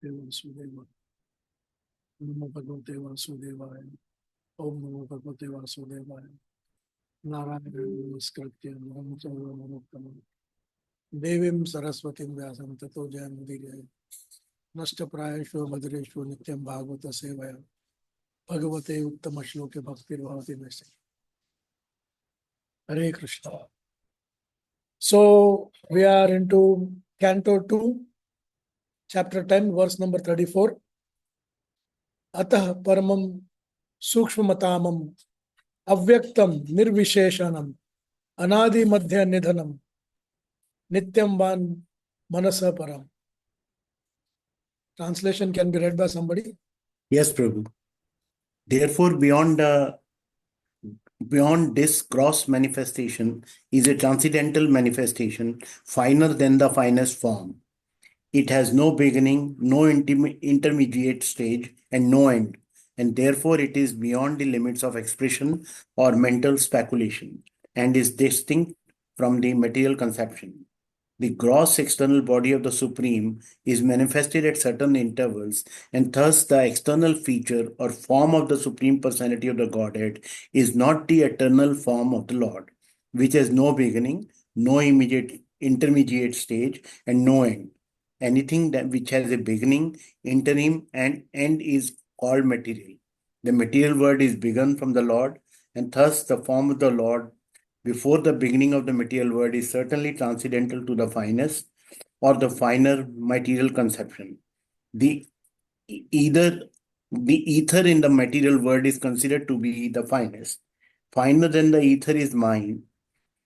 Vasudeva. Namo Bhagavate Vasudevaya. Om Namo Bhagavate Vasudevaya. Narayana Namaskritya Naram Chaiva Narottamam Devim Saraswatim Vyasam Tato Jayamudire Nashtaprayashu Bhadreshu Nityam Bhagavata Sevaya Bhagavate Uttama Shloke Bhaktir Bhavati Nase. Hare Krishna. So we are into Canto 2, chapter 10, verse number 34. Atah paramam sukshmatamam avyaktam nirvisheshanam anadi madhya nidhanam nityam van manasa param. Translation can be read by somebody. Yes, Prabhu. Therefore, beyond this gross manifestation is a transcendental manifestation, finer than the finest form. It has no beginning, no intermediate stage, and no end, and therefore it is beyond the limits of expression or mental speculation, and is distinct from the material conception. The gross external body of the Supreme is manifested at certain intervals, and thus the external feature or form of the Supreme Personality of the Godhead is not the eternal form of the Lord, which has no beginning, no immediate intermediate stage, and no end. Anything that which has a beginning, interim, and end is called material. The material world is begun from the Lord, and thus the form of the Lord before the beginning of the material world is certainly transcendental to the finest or the finer material conception. The either the ether in the material world is considered to be the finest. Finer than the ether is mind,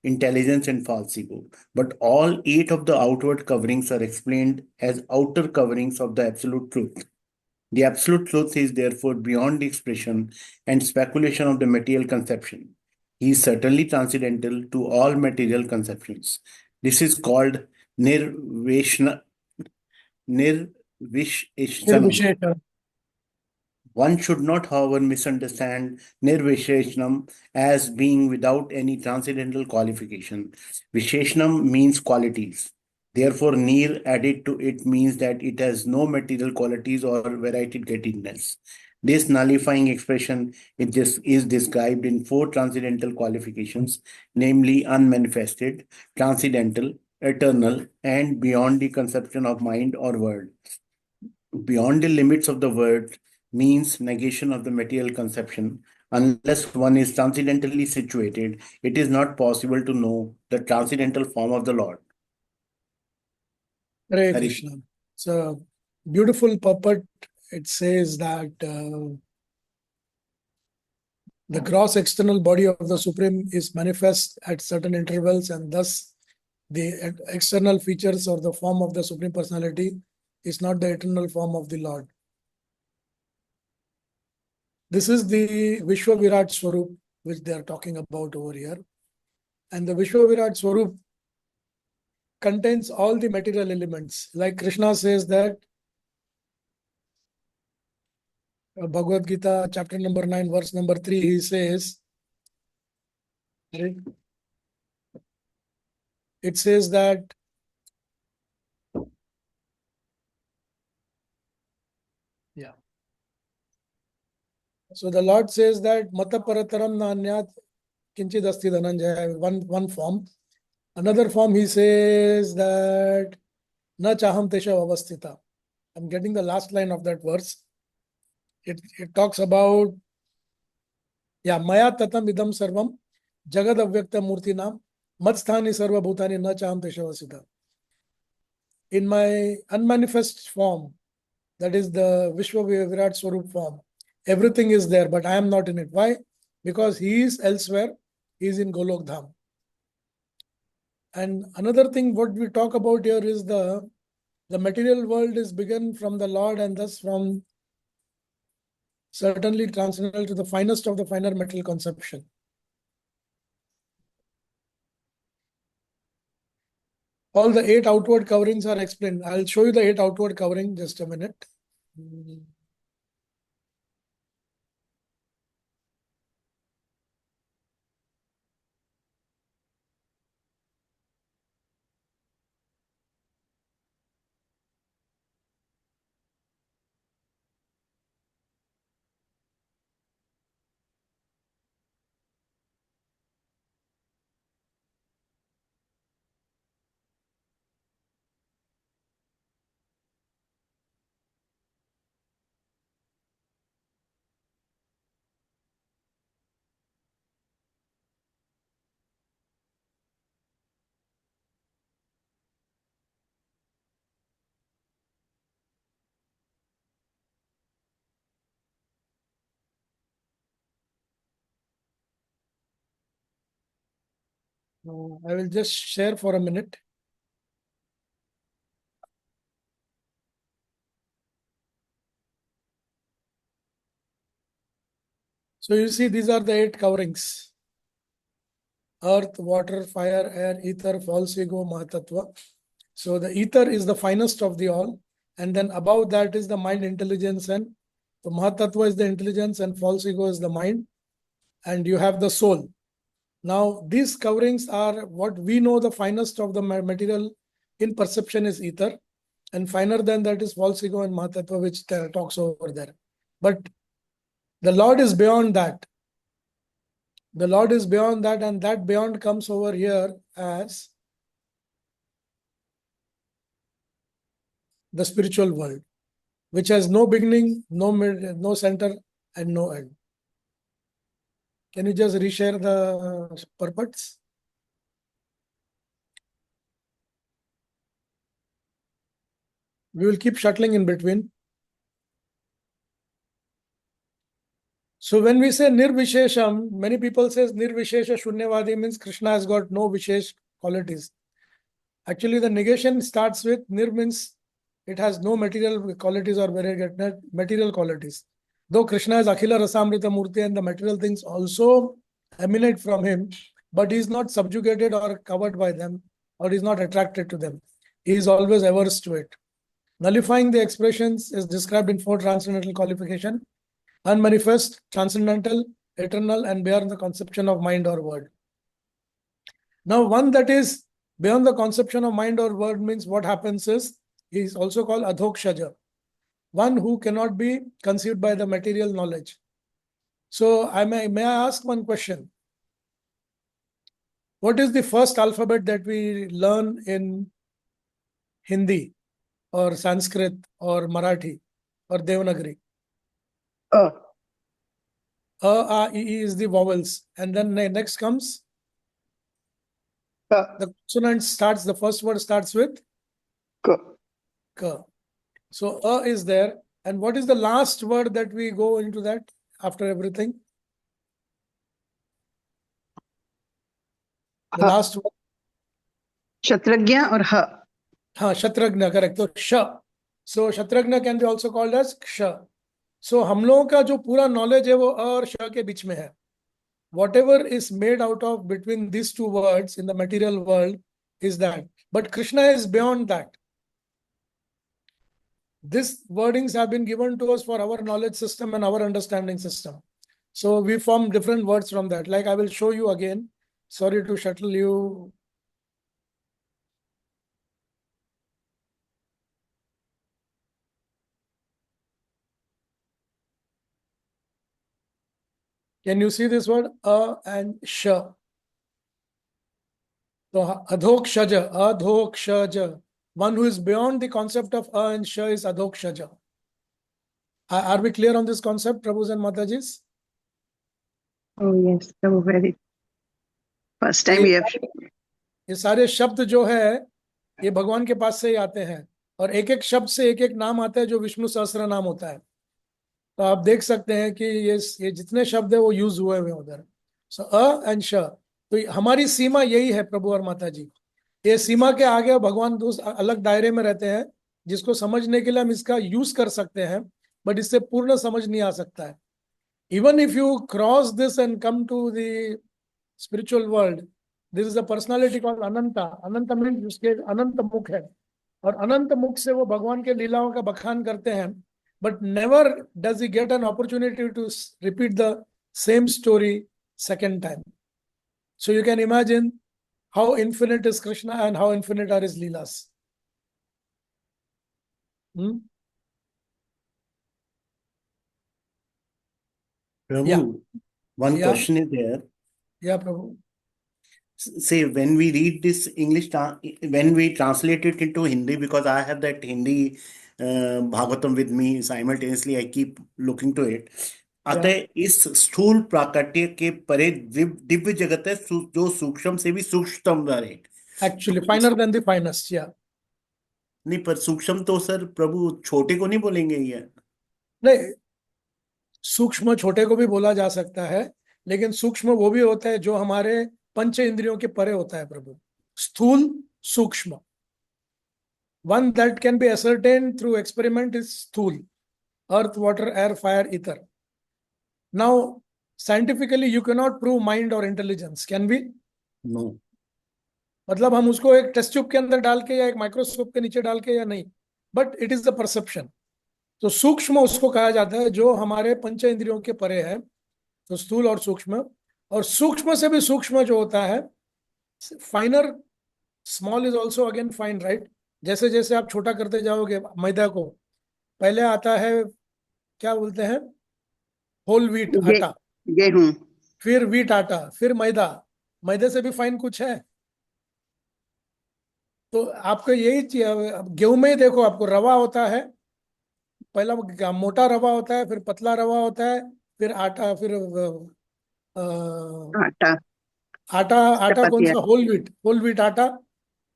intelligence, and false ego. But all 8 of the outward coverings are explained as outer coverings of the absolute truth. The absolute truth is therefore beyond the expression and speculation of the material conception. He is certainly transcendental to all material conceptions. This is called nirvishna, nirvisheshanam. Nirvishesha. One should not, however, misunderstand nirvisheshanam as being without any transcendental qualification. Visheshanam means qualities. Therefore, nir added to it means that it has no material qualities or variegatedness. This nullifying expression is described in 4 transcendental qualifications, namely unmanifested, transcendental, eternal, and beyond the conception of mind or word. Beyond the limits of the word means negation of the material conception. Unless one is transcendentally situated, it is not possible to know the transcendental form of the Lord. Hare Krishna. It's a beautiful puppet. It says that the gross external body of the Supreme is manifest at certain intervals, and thus the external features or the form of the Supreme Personality is not the eternal form of the Lord. This is the Vishwa Virat Swarup, which they are talking about over here. And the Vishwa Virat Swarup contains all the material elements. Like Krishna says that, Bhagavad Gita, chapter number 9, verse number 3, he says, it says that so the Lord says that Mata Parataram Nanyat Kinchid Asti Dhananjaya, one form. Another form he says that Na Chaham Tesha Avasthita. I'm getting the last line of that verse. It talks about Maya Tatam Idam Sarvam Jagad Avyakta Murti Nam Matsthani Sarva Bhutani Na Chaham Tesha Avasthita. In my unmanifest form, that is the Vishwa Virat Swarup form, everything is there, but I am not in it. Why? Because he is elsewhere. He is in Golok Dham. And another thing what we talk about here is the material world is begun from the Lord, and thus from certainly transcendental to the finest of the finer material conception. All the 8 outward coverings are explained. I'll show you the 8 outward covering just a minute. I will just share for a minute. So you see, these are the 8 coverings: earth, water, fire, air, ether, false ego, Mahatattva. So the ether is the finest of the all. And then above that is the mind, intelligence, and the Mahatattva is the intelligence, and false ego is the mind. And you have the soul. Now, these coverings are what we know the finest of the material in perception is ether. And finer than that is false ego and Mahatattva, which talks over there. But the Lord is beyond that. The Lord is beyond that, and that beyond comes over here as the spiritual world, which has no beginning, no mid, no center, and no end. Can you just reshare the purports? We will keep shuttling in between. So when we say nirvishesham, many people says nirvishesha shunyavadi means Krishna has got no vishesh qualities. Actually, the negation starts with nir means it has no material qualities or material qualities. Though Krishna is Akhila Rasamrita Murti and the material things also emanate from him, but he is not subjugated or covered by them, or he is not attracted to them. He is always averse to it. Nullifying the expressions is described in 4 transcendental qualification: unmanifest, transcendental, eternal, and beyond the conception of mind or word. Now, one that is beyond the conception of mind or word means what happens is, he is also called adhokshaja, one who cannot be conceived by the material knowledge. So, may I ask one question? What is the first alphabet that we learn in Hindi or Sanskrit or Marathi or Devanagari? A. A, E is the vowels. And then next comes Ka. the consonant starts, the first word starts with Ka. Ka. So A is there. And what is the last word that we go into that after everything? The Ha. last word. Shatragya or Ha? Shatragna, correct. So Sha. So Shatragna can be also called as Ksha. So हम लोगों का जो पूरा knowledge है वो अ और श के बीच में है. Whatever is made out of between these 2 words in the material world is that. But Krishna is beyond that. These wordings have been given to us for our knowledge system and our understanding system. So we form different words from that. Like I will show you again. Sorry to shuttle you. Can you see this word? A and sh. So adhokshaja. One who is beyond the concept of a and sh is adhokshaja. Are we clear on this concept, Prabhus and Matajis? Oh, yes. So very. First time we have. ये सारे शब्द जो है ये भगवान के पास से ही आते हैं और एक एक शब्द से एक एक नाम आता है जो विष्णु सहस्त्र नाम होता है. तो आप देख सकते हैं कि ये जितने शब्द है वो यूज हुए हुए उधर. सो अ एंड श. तो हमारी सीमा यही है प्रभु और माता जी. ये सीमा के आगे भगवान अलग दायरे में रहते हैं जिसको समझने के लिए हम इसका यूज कर सकते हैं, बट इससे पूर्ण समझ नहीं आ सकता है. Even if you cross this and come to the spiritual world, this is a personality called Ananta. Anant means उसके अनंत मुख है और अनंत मुख से वो भगवान के लीलाओं का बखान करते हैं, but never does he get an opportunity to repeat the same story second time. So you can imagine how infinite is Krishna and how infinite are his leelas. Prabhu, Yeah. one Yeah. question is there. Yeah, Prabhu. Say, when we read this English, when we translate it into Hindi, because I have that Hindi Bhagavatam with me simultaneously, I keep looking to it. अतः इस स्थूल प्राकट्य के परे दिव्य जगत है जो सूक्ष्म से भी सूक्ष्मतम है. Actually, finer than the finest. Yeah. नहीं, पर सूक्ष्म तो सर प्रभु छोटे को नहीं बोलेंगे ये. नहीं, सूक्ष्म छोटे को भी बोला जा सकता है, लेकिन सूक्ष्म वो भी होता है जो हमारे पंच इंद्रियों के परे होता है प्रभु. स्थूल, सूक्ष्म. One that can be ascertained through experiment is sthul: earth, water, air, fire, ether. Now, scientifically, you cannot prove mind or intelligence, can we? No. मतलब हम उसको एक टेस्ट ट्यूब के अंदर डाल के या एक माइक्रोस्कोप के नीचे डाल के या नहीं, but it is the perception. तो सूक्ष्म उसको कहा जाता है जो हमारे पंच इंद्रियों के परे है. तो स्थूल और सूक्ष्म, और सूक्ष्म से भी सूक्ष्म जो होता है फाइनर. Small is also again fine, right? जैसे जैसे आप छोटा करते जाओगे मैदा को, पहले आता है क्या बोलते हैं, होल व्हीट आटा, गेहूं. फिर व्हीट आटा, फिर मैदा. मैदे से भी फाइन कुछ है. तो आपको यही गेहूं में ही देखो, आपको रवा होता है, पहला मोटा रवा होता है, फिर पतला रवा होता है, फिर आटा, फिर आटा. आटा. आटा कौन चपाती. सा? Whole wheat atta,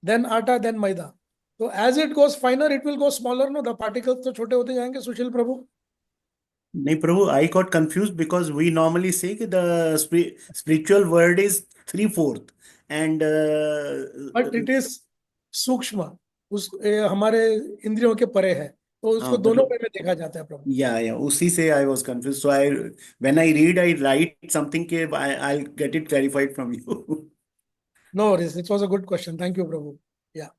then atta, then maida. तो as it goes finer it will go smaller. No, the particles तो छोटे होते जाएंगे सुशील प्रभु. नहीं Prabhu, I got confused because we normally say कि the spiritual word is 3/4 and but it is सूक्ष्म, हमारे इंद्रियों के परे है, तो उसको हाँ दोनों मतलब वे में देखा जाता है प्रभु. या उसी से I was confused. So I when I read I write something के I'll get it clarified from you. No worries, it was a good question. Thank you Prabhu. Yeah.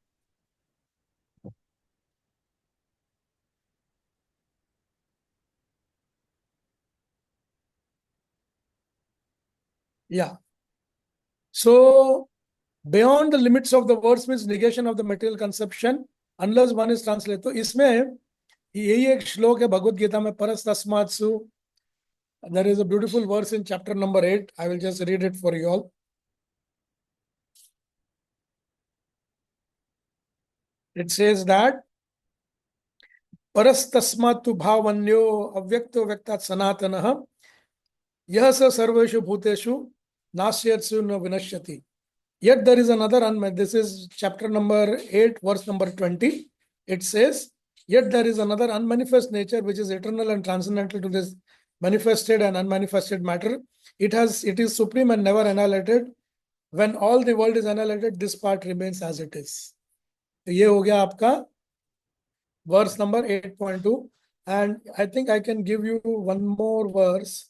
Yeah. So beyond the limits of the words means negation of the material conception unless one is translated. तो इसमें यही एक श्लोक है भगवत गीता में, परस्तस्मात्सु. There is a beautiful verse in chapter number 8. I will just read it for you all. It says that परस्तस्मात्तु भावन्यो अव्यक्तो व्यक्तात् सनातनः यह स सर्वेषु भूतेषु नास्यत्सु न विनश्यति. Yet there is another this is chapter number 8, verse number 20. It says, yet there is another unmanifest nature which is eternal and transcendental to this manifested and unmanifested matter. It is supreme and never annihilated. When all the world is annihilated, this part remains as it is. तो ये हो गया आपका verse number 8.2. And I think I can give you one more verse.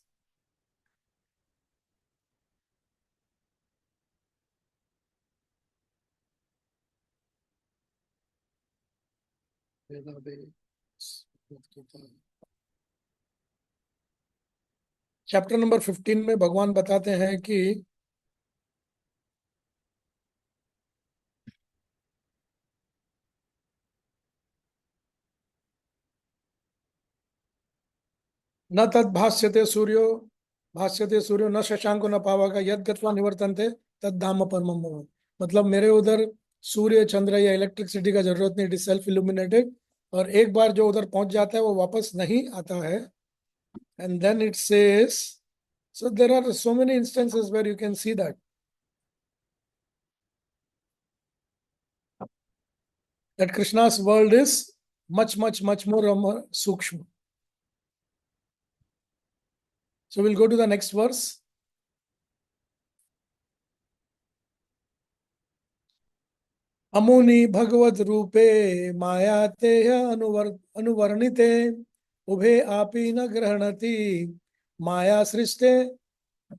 Chapter number 15 में भगवान बताते हैं कि न तद भाष्यते सूर्यो न शशांको न पावक यद गत्वा निवर्तन्ते तद धाम परमम भव. मतलब मेरे उधर सूर्य चंद्र या इलेक्ट्रिसिटी का जरूरत नहीं, इट इज सेल्फ इल्यूमिनेटेड, और एक बार जो उधर पहुंच जाता है वो वापस नहीं आता है. And then it says, so there are so many instances where you can see that Krishna's world is much more sukshma. So we'll go to the next verse. अमुनि भगवत रूपे मायाते अनुवर्णिते उभे आपी न गृह्णति माया सृष्टे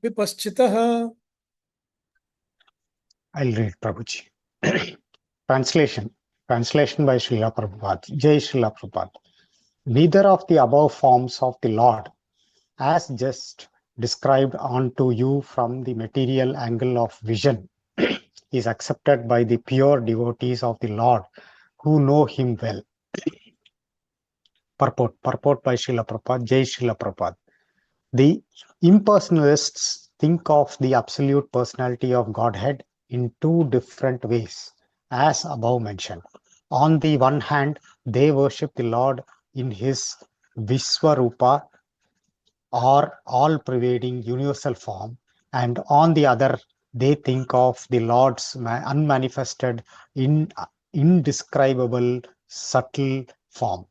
विपश्चितः. I'll read Prabhuji. Translation by Srila Prabhupada. Jai Srila Prabhupada. Neither of the above forms of the Lord, as just described unto you from the material angle of vision, is accepted by the pure devotees of the Lord who know him well. Purport by Srila Prabhupada. Jai Srila Prabhupada. The impersonalists think of the absolute personality of Godhead in two different ways, as above mentioned. On the one hand, they worship the Lord in his Viswarupa, or all-pervading universal form, and on the other, they think of the Lord's unmanifested, indescribable, subtle form.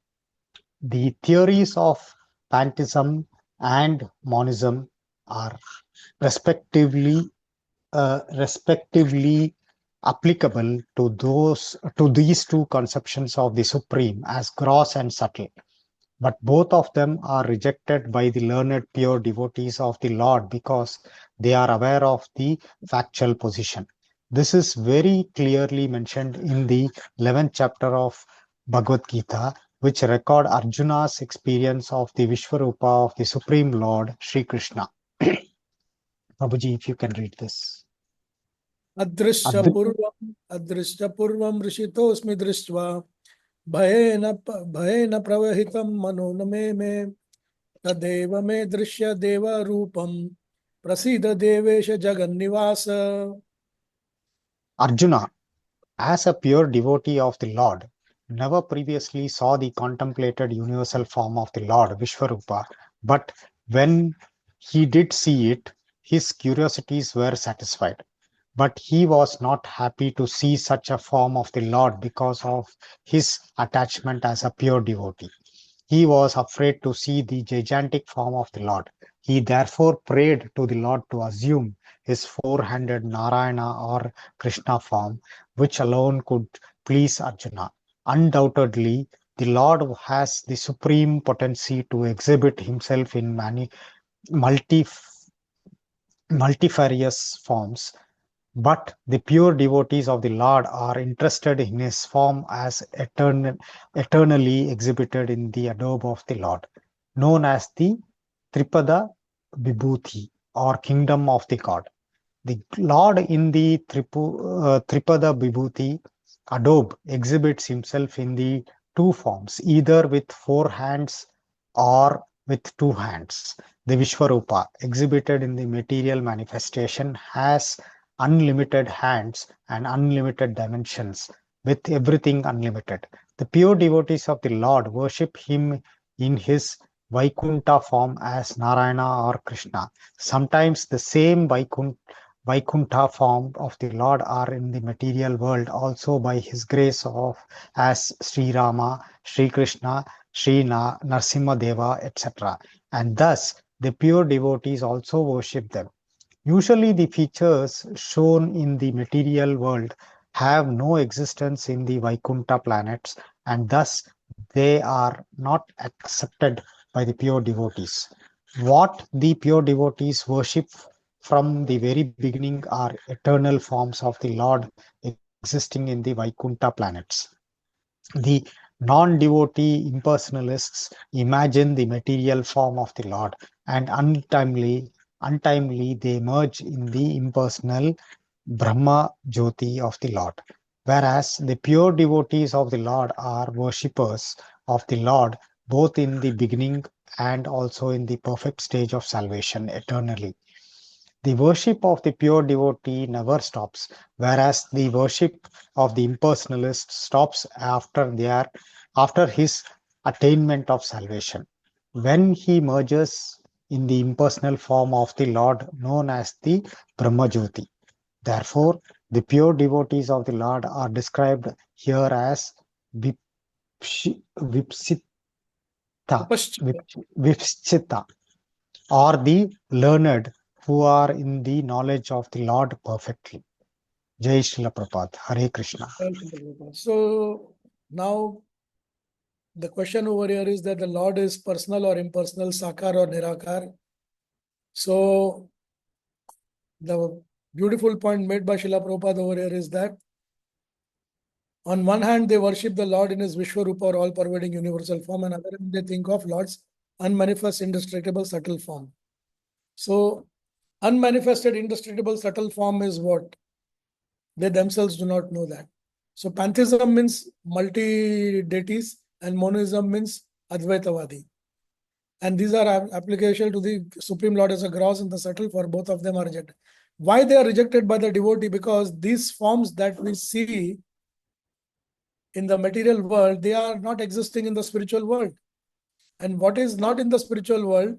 The theories of pantheism and monism are respectively respectively applicable to these two conceptions of the Supreme as gross and subtle. But both of them are rejected by the learned pure devotees of the Lord because they are aware of the factual position. This is very clearly mentioned in the 11th chapter of Bhagavad Gita, which record Arjuna's experience of the Vishwarupa of the Supreme Lord Sri Krishna. Prabhuji, if you can read this. अदृश्य पूर्वं ऋषितोऽस्मि दृष्ट्वा भयेन प्रवहितं मनो न मे तदेव मे दृश्य देव रूपं प्रसीद देवेश जगन्निवास. Arjuna, as a pure devotee of the Lord, never previously saw the contemplated universal form of the Lord Vishwarupa, but when he did see it, his curiosities were satisfied. But he was not happy to see such a form of the Lord because of his attachment as a pure devotee. He was afraid to see the gigantic form of the Lord. He therefore prayed to the Lord to assume his four-handed Narayana or Krishna form, which alone could please Arjuna. Undoubtedly, the Lord has the supreme potency to exhibit himself in multifarious forms, but the pure devotees of the Lord are interested in his form as eternally exhibited in the adobe of the Lord, known as the Tripada Vibhuti or kingdom of the God. The Lord in the Tripada Vibhuti adobe exhibits himself in the two forms, either with four hands or with two hands. The Vishwarupa, exhibited in the material manifestation, has unlimited hands and unlimited dimensions, with everything unlimited. The pure devotees of the Lord worship him in his Vaikuntha form as Narayana or Krishna. Sometimes the same Vaikuntha form of the Lord are in the material world also by his grace of as Sri Rama, Sri Krishna, Sri Narsimha Deva, etc. And thus the pure devotees also worship them. Usually the features shown in the material world have no existence in the Vaikuntha planets, and thus they are not accepted by the pure devotees. What the pure devotees worship from the very beginning are eternal forms of the Lord existing in the Vaikuntha planets. The non-devotee impersonalists imagine the material form of the Lord, and untimely they merge in the impersonal Brahma Jyoti of the Lord. Whereas the pure devotees of the Lord are worshippers of the Lord both in the beginning and also in the perfect stage of salvation eternally. The worship of the pure devotee never stops, whereas the worship of the impersonalist stops after his attainment of salvation, when he merges in the impersonal form of the Lord known as the Brahmajyoti. Therefore, the pure devotees of the Lord are described here as Vipsita, or the learned who are in the knowledge of the Lord perfectly. Jai Srila Prabhupada. Hare Krishna. So now the question over here is that the Lord is personal or impersonal, Sakar or Nirakar. So the beautiful point made by Srila Prabhupada over here is that on one hand, they worship the Lord in his Vishwarupa or all-pervading universal form, and on the other hand, they think of Lord's unmanifest, indestructible, subtle form. So, unmanifested, indestructible, subtle form is what? They themselves do not know that. So, pantheism means multi-deities and monism means Advaitavadi. And these are application to the Supreme Lord as a gross and the subtle, for both of them are rejected. Why they are rejected by the devotee? Because these forms that we see in the material world, they are not existing in the spiritual world. And what is not in the spiritual world,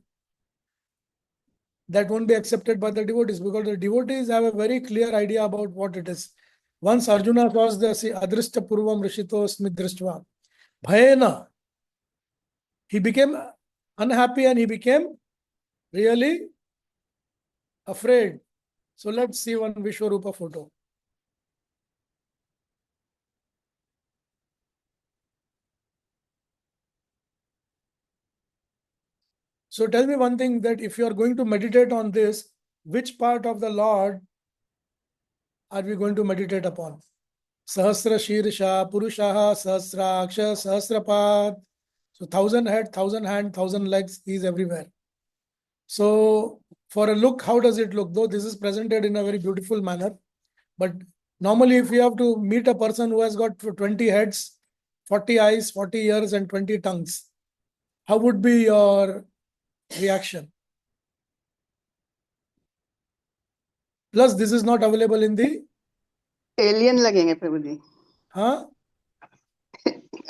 that won't be accepted by the devotees, because the devotees have a very clear idea about what it is. Once Arjuna was the Adrishta Purvam Rishito Smidrishtva, Bhayena, he became unhappy and he became really afraid. So let's see one Vishwarupa photo. So tell me one thing, that if you are going to meditate on this, which part of the Lord are we going to meditate upon? Sahasra Shirsha, Purushaha, Sahasraksha, Sahasrapad. So 1,000 head, 1,000 hand, 1,000 legs, he is everywhere. So for a look, how does it look? Though this is presented in a very beautiful manner, but normally if you have to meet a person who has got 20 heads, 40 eyes, 40 ears and 20 tongues, how would be your reaction? Plus this is not available in the Alien लगेंगे प्रभु जी.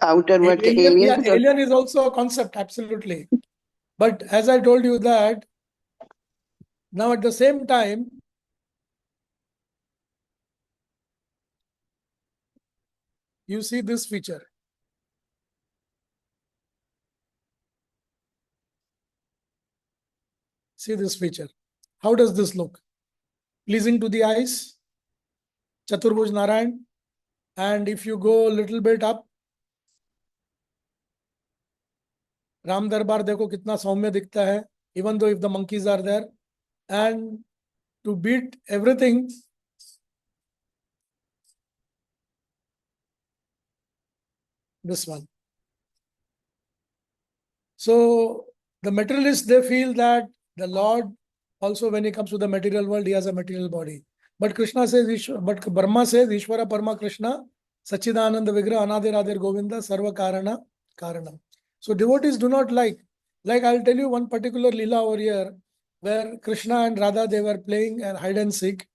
Outer word के alien, alien. yeah, alien is also a concept, absolutely. But as I told you that, now at the same time, you see this feature. See this feature. How does this look? Pleasing to the eyes, Chaturbhuj Narayan. And if you go a little bit up, Ram Darbar देखो कितना सौम्य दिखता है, even though if the monkeys are there. And to beat everything, this one. So the materialists, they feel that the Lord also, when he comes to the material world, he has a material body. But Krishna says, but Brahma says, Ishvara Parama Krishna, Sachidananda Vigraha, Anadir Adir Govinda, Sarva Karana, Karanam. So devotees do not like I'll tell you one particular lila over here, where Krishna and Radha, they were playing hide and seek.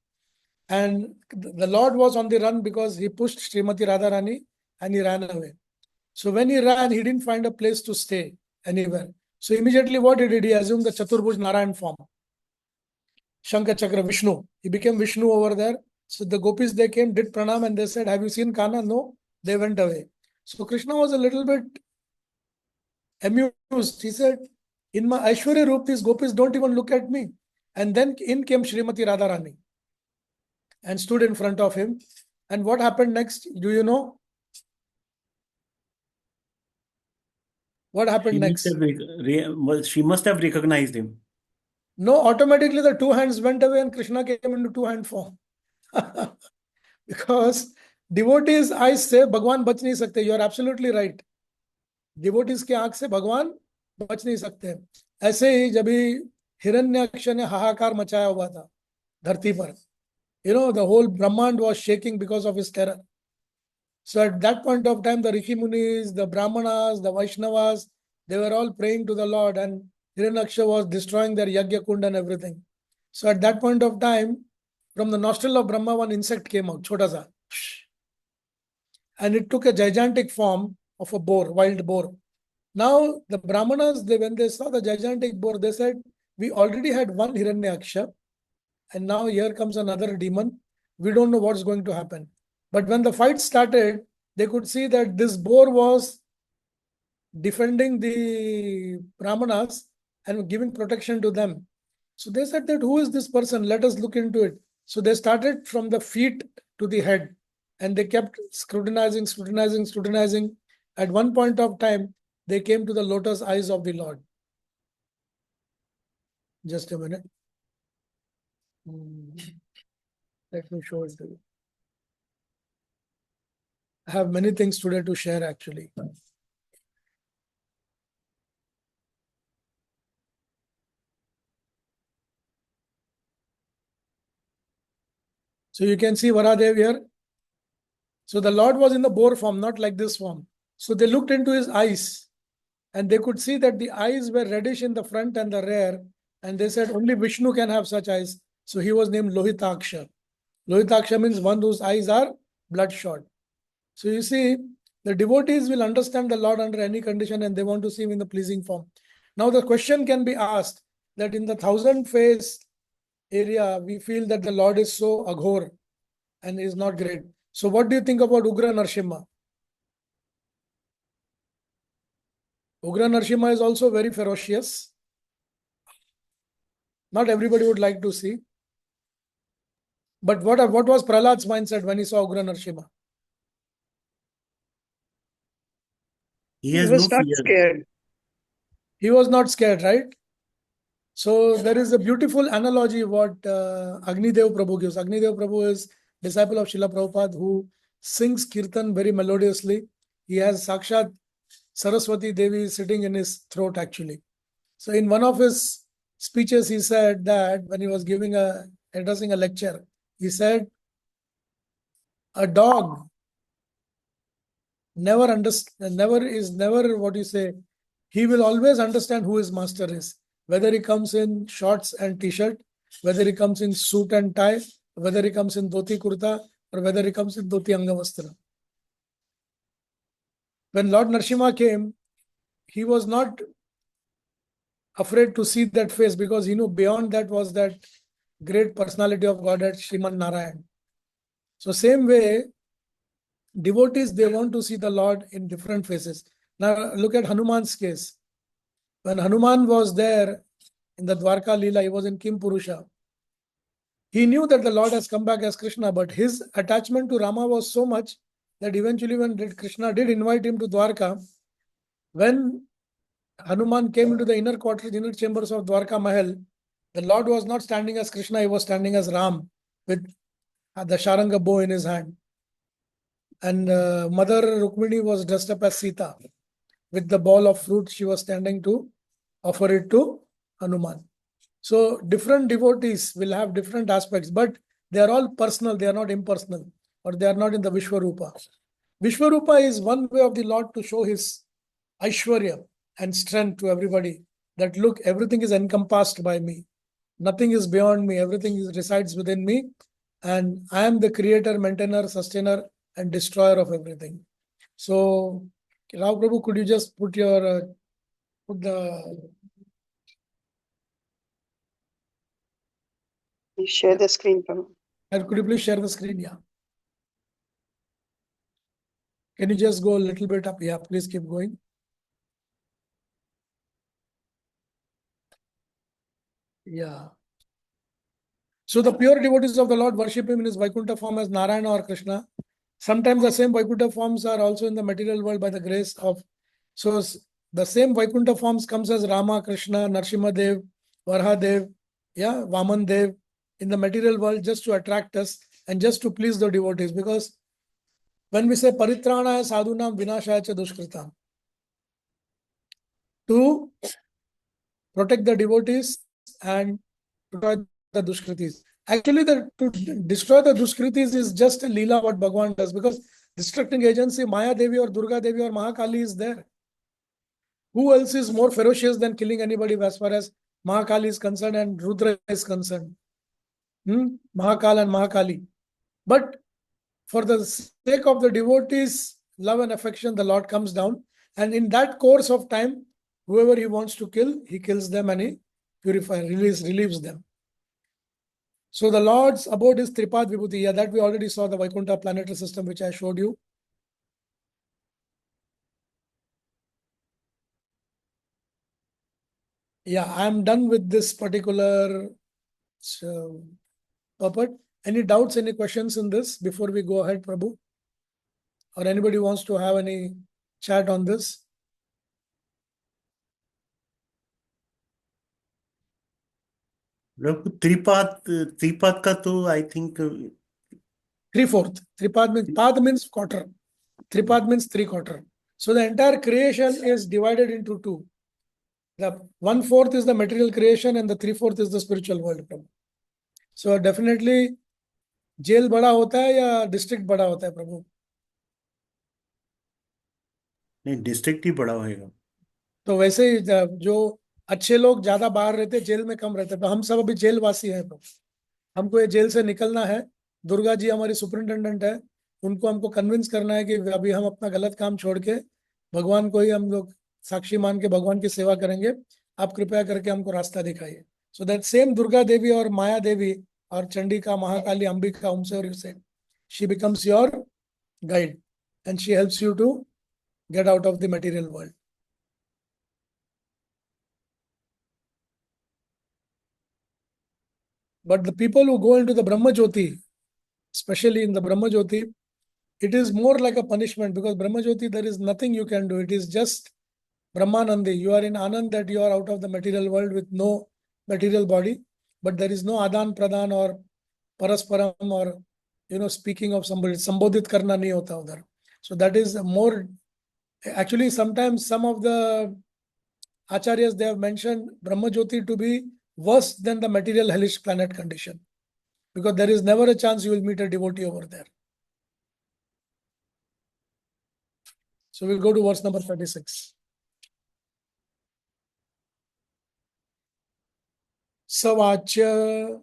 And the Lord was on the run because he pushed Srimati Radharani and he ran away. So when he ran, he didn't find a place to stay anywhere. So immediately what he did, he assumed the Chaturbhuj Narayan form. Shankha Chakra Vishnu. He became Vishnu over there. So the gopis, they came, did pranam, and they said, have you seen Kana? No. They went away. So Krishna was a little bit amused. He said, in my Aishwarya Roop, these gopis don't even look at me. And then in came Srimati Radharani and stood in front of him. And what happened next? Do you know? What happened next? She must have recognized him. No, automatically the two hands went away and Krishna came into two-hand form. Because devotees' eyes say, Bhagwan bach nahi sakte. You are absolutely right. Devotees के आंख से भगवान बच नहीं सकते. ऐसे ही जब हिरण्याक्ष ने हाहाकार मचाया हुआ था धरती पर, the whole Brahmand was shaking because of his terror. So at that point of time, the Rishi Munis, the Brahmanas, the Vaishnavas, they were all praying to the Lord, and Hiranyaksha was destroying their Yagya Kund and everything. So at that point of time, from the nostril of Brahma, one insect came out, chota sa. And it took a gigantic form of a boar, wild boar. Now, the Brahmanas, when they saw the gigantic boar, they said, we already had one Hiranyaksha, and now here comes another demon. We don't know what's going to happen. But when the fight started, they could see that this boar was defending the Brahmanas and giving protection to them. So they said that, who is this person? Let us look into it. So they started from the feet to the head, and they kept scrutinizing. At one point of time, they came to the lotus eyes of the Lord. Just a minute. Let me show it to you. I have many things today to share, actually. So you can see Varadev here. So the Lord was in the boar form, not like this form. So they looked into his eyes, and they could see that the eyes were reddish in the front and the rear. And they said only Vishnu can have such eyes. So he was named Lohitaksha. Lohitaksha means one whose eyes are bloodshot. So you see, the devotees will understand the Lord under any condition, and they want to see him in the pleasing form. Now the question can be asked that in the 1,000-face area, we feel that the Lord is so aghor and is not great. So what do you think about Ugra Narsimha? Ugra Narsimha is also very ferocious. Not everybody would like to see. But what was Prahlad's mindset when he saw Ugra Narsimha? He He has was no not fear. scared. He was not scared, right? So there is a beautiful analogy what Agnidev Prabhu gives. Agnidev Prabhu is disciple of Srila Prabhupada who sings kirtan very melodiously. He has Sakshat Saraswati Devi sitting in his throat actually. So in one of his speeches, he said that when he was addressing a lecture, he said, a dog never what you say, he will always understand who his master is, whether he comes in shorts and t-shirt, whether he comes in suit and tie, whether he comes in dhoti kurta, or whether he comes in dhoti angavastra. When Lord Narsimha came, he was not afraid to see that face because he knew beyond that was that great personality of Godhead, Srimad Narayan. So same way, devotees, they want to see the Lord in different faces. Now look at Hanuman's case. When Hanuman was there in the Dwarka Leela, he was in Kim Purusha. He knew that the Lord has come back as Krishna, but his attachment to Rama was so much that eventually when Krishna did invite him to Dwarka, when Hanuman came into the inner quarters, inner chambers of Dwarka Mahal, the Lord was not standing as Krishna, he was standing as Ram with the Sharanga bow in his hand. And Mother Rukmini was dressed up as Sita. With the ball of fruit, she was standing to offer it to Hanuman. So different devotees will have different aspects, but they are all personal, they are not impersonal, or they are not in the Vishwarupa. Vishwarupa is one way of the Lord to show his Aishwarya and strength to everybody. That look, everything is encompassed by me. Nothing is beyond me. Everything resides within me. And I am the creator, maintainer, sustainer, and destroyer of everything. So, Rao Prabhu, could you just put the You share the screen, Prabhu. could you please share the screen? Yeah. Can you just go a little bit up? Yeah, please keep going. Yeah. So the pure devotees of the Lord worship him in his Vaikuntha form as Narayana or Krishna. Sometimes the same Vaikuntha forms are also in the material world by the grace of. So the same Vaikuntha forms comes as Rama, Krishna, Narsimha Dev, Varha Dev, yeah, Vaman Dev in the material world just to attract us and just to please the devotees. Because when we say Paritrana Sadhunam Vinashaya cha Dushkritam, to protect the devotees and destroy the Dushkritis. Actually, to destroy the Dushkritis is just a Leela what Bhagavan does, because destructing agency, Maya Devi or Durga Devi or Mahakali is there. Who else is more ferocious than killing anybody as far as Mahakali is concerned and Rudra is concerned? Mahakal and Mahakali. But for the sake of the devotees' love and affection, the Lord comes down. And in that course of time, whoever he wants to kill, he kills them and he relieves them. So the Lord's abode is Tripad Vibhuti. Yeah, that we already saw the Vaikuntha planetary system, which I showed you. Yeah, I am done with this particular puppet. Any doubts, any questions in this before we go ahead, Prabhu? Or anybody wants to have any chat on this? त्रिपाद का तो I think 3/4. Pad means quarter. Tripad means 3/4. So the entire creation is divided into two. The 1/4 is the material creation and the 3/4 is the spiritual world. So definitely, jail बड़ा होता है या district बड़ा होता है प्रभु? नहीं, डिस्ट्रिक्ट ही बड़ा होएगा. तो वैसे ही जो अच्छे लोग ज्यादा बाहर रहते, जेल में कम रहते. तो हम सब अभी जेलवासी हैं प्रभु. हमको ये जेल से निकलना है. दुर्गा जी हमारी सुपरिंटेंडेंट है, उनको हमको कन्विंस करना है कि अभी हम अपना गलत काम छोड़ के भगवान को ही हम लोग साक्षी मान के भगवान की सेवा करेंगे. आप कृपया करके हमको रास्ता दिखाइए. So that same Durga Devi और माया देवी और चंडिका, महाकाली, अंबिका, उनसे और से she becomes your guide and she helps you to get out of the material world. But the people who go into the Brahma Jyoti, especially in the Brahma Jyoti, it is more like a punishment, because Brahma Jyoti, there is nothing you can do. It is just Brahmanandi. You are in Anand, that you are out of the material world with no material body, but there is no Adan Pradhan or Parasparam or, speaking of somebody, Sambodhit karna nahi hota udhar. So that is more, actually sometimes some of the Acharyas, they have mentioned Brahma Jyoti to be worse than the material hellish planet condition, because there is never a chance you will meet a devotee over there. So we'll go to verse number 36. Savachya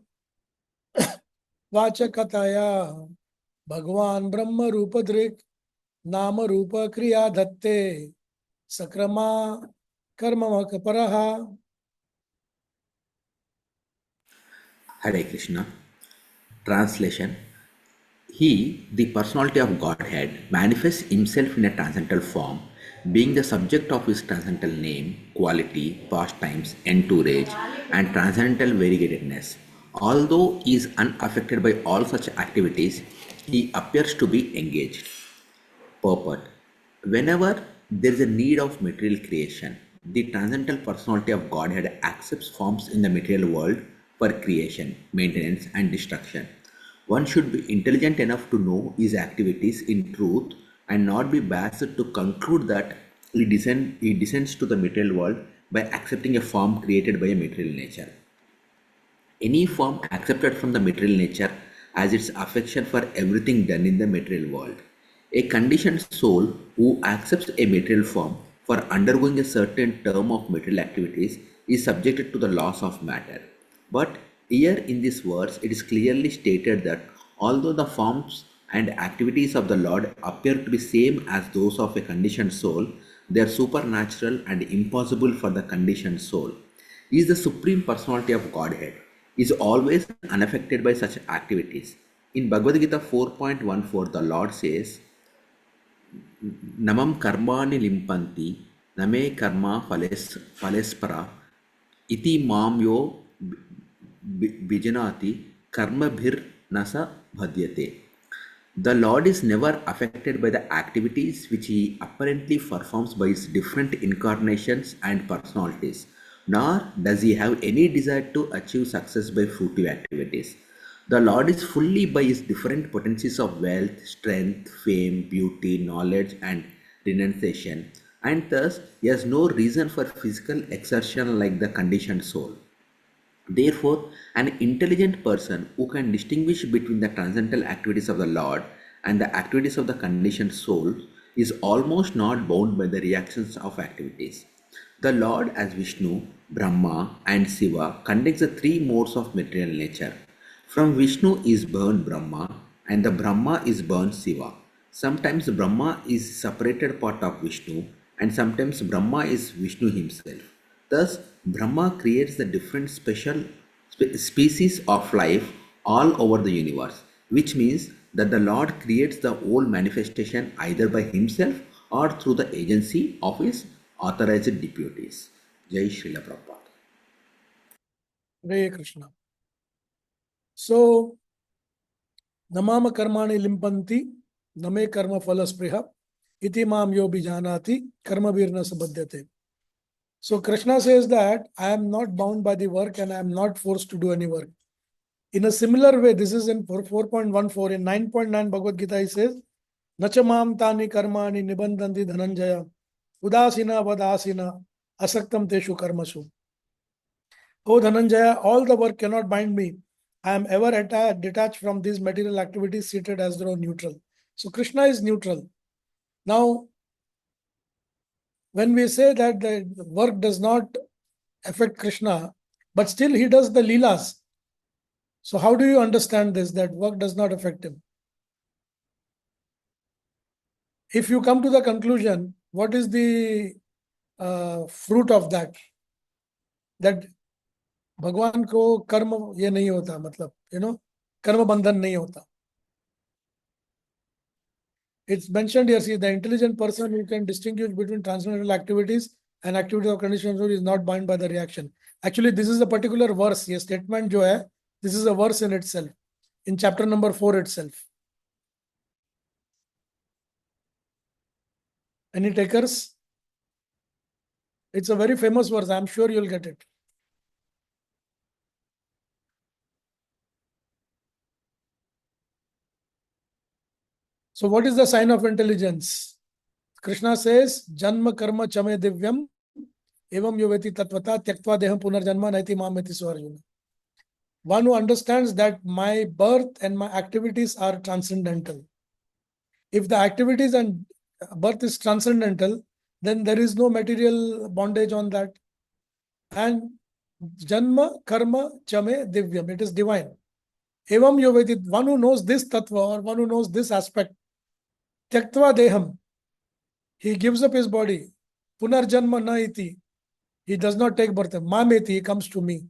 Vachakataya Bhagwan Brahma Rupadrik Nama Rupa Kriya Dhatte Sakrama Karma Kaparaha. Hare Krishna. Translation. He, the personality of Godhead, manifests himself in a transcendental form, being the subject of his transcendental name, quality, pastimes, entourage, and transcendental variegatedness. Although he is unaffected by all such activities, he appears to be engaged. Purport. Whenever there is a need of material creation, the transcendental personality of Godhead accepts forms in the material world for creation, maintenance, and destruction. One should be intelligent enough to know his activities in truth and not be biased to conclude that he descends to the material world by accepting a form created by a material nature. Any form accepted from the material nature has its affection for everything done in the material world. A conditioned soul who accepts a material form for undergoing a certain term of material activities is subjected to the laws of matter. But here in this verse, it is clearly stated that although the forms and activities of the Lord appear to be same as those of a conditioned soul, they are supernatural and impossible for the conditioned soul. He is the supreme personality of Godhead, is always unaffected by such activities. In Bhagavad Gita 4.14, the Lord says, Namam karmani limpanti, name karma falespara, iti mam yo bijanati karma bhir nasa bhadyate. The Lord is never affected by the activities which he apparently performs by his different incarnations and personalities, nor does he have any desire to achieve success by fruitive activities. The Lord is fully by his different potencies of wealth, strength, fame, beauty, knowledge, and renunciation, and thus he has no reason for physical exertion like the conditioned soul. Therefore, an intelligent person who can distinguish between the transcendental activities of the Lord and the activities of the conditioned soul is almost not bound by the reactions of activities. The Lord as Vishnu, Brahma, and Shiva conducts the three modes of material nature. From Vishnu is born Brahma, and the Brahma is born Shiva. Sometimes Brahma is separated part of Vishnu, and sometimes Brahma is Vishnu himself. Thus, Brahma creates the different species of life all over the universe, which means that the Lord creates the whole manifestation either by himself or through the agency of his authorized deputies. Jai Srila Prabhupada. Hare Krishna. So, Namama karmani limpanti, name karma falaspriha, iti mam yo bijanati, karma virna sabhadyate. So Krishna says that I am not bound by the work and I am not forced to do any work. In a similar way, this is in 4.14. In 9.9 Bhagavad Gita, he says, Nachamam tani karmani nibandhanti dhananjaya, udasina vadasina, asaktam teshu karmasu. O Dhananjaya, all the work cannot bind me. I am ever detached from these material activities, seated as though neutral. So Krishna is neutral. Now, when we say that the work does not affect Krishna, but still he does the Leelas. So how do you understand this, that work does not affect him? If you come to the conclusion, what is the fruit of that? That भगवान को कर्म ये नहीं होता, मतलब कर्म बंधन नहीं होता. It's mentioned here, see, the intelligent person who can distinguish between transcendental activities and activities of conditioned soul is not bound by the reaction. Actually, this is a particular verse. Ye statement jo hai, this is a verse in itself. in chapter number 4 itself. Any takers? It's a very famous verse. I'm sure you'll get it. So what is the sign of intelligence? Krishna says, Janma karma chame divyam evam yoveti tatvata tyaktva deham punarjanma naiti mameti swarjuna. One who understands that my birth and my activities are transcendental. If the activities and birth is transcendental, then there is no material bondage on that. And Janma karma chame divyam, it is divine. Evam yoveti, one who knows this tattva or one who knows this aspect, tyaktva deham, he gives up his body. Punarjanma na iti, he does not take birth. Mameti, he comes to me.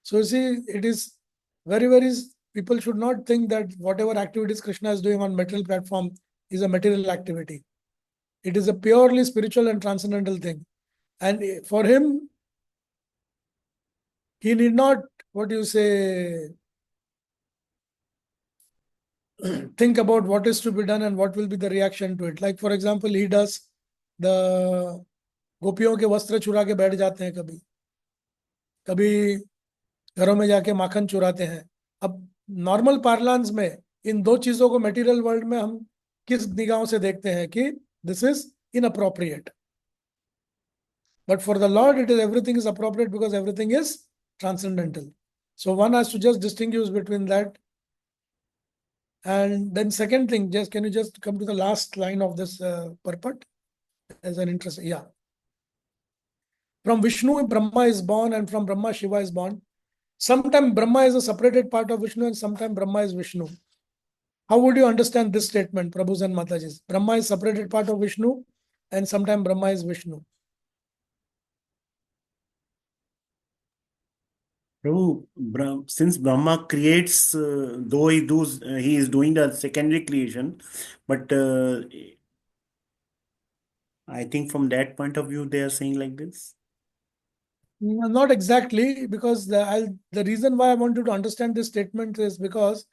So you see, it is very, people should not think that whatever activities Krishna is doing on material platform is a material activity. It is a purely spiritual and transcendental thing. And for him, he need not, think about what is to be done and what will be the reaction to it. Like for example, he does the गोपियों के वस्त्र चुरा के बैठ जाते हैं, कभी घरों में जाके माखन चुराते हैं. अब नॉर्मल पार्लांस में इन दो चीजों को मटेरियल वर्ल्ड में हम किस निगाहों से देखते हैं कि this is inappropriate. But for the Lord, it is everything is appropriate because everything is transcendental. So one has to just distinguish between that. And then second thing, just can you just come to the last line of this purport as an interest? Yeah. From Vishnu, Brahma is born, and from Brahma, Shiva is born. Sometimes Brahma is a separated part of Vishnu, and sometimes Brahma is Vishnu. How would you understand this statement, Prabhus and Matajis? Brahma is separated part of Vishnu, and sometimes Brahma is Vishnu. Prabhu, since Brahma creates, though he is doing the secondary creation, but I think from that point of view, they are saying like this. Not exactly, because the reason why I want you to understand this statement is because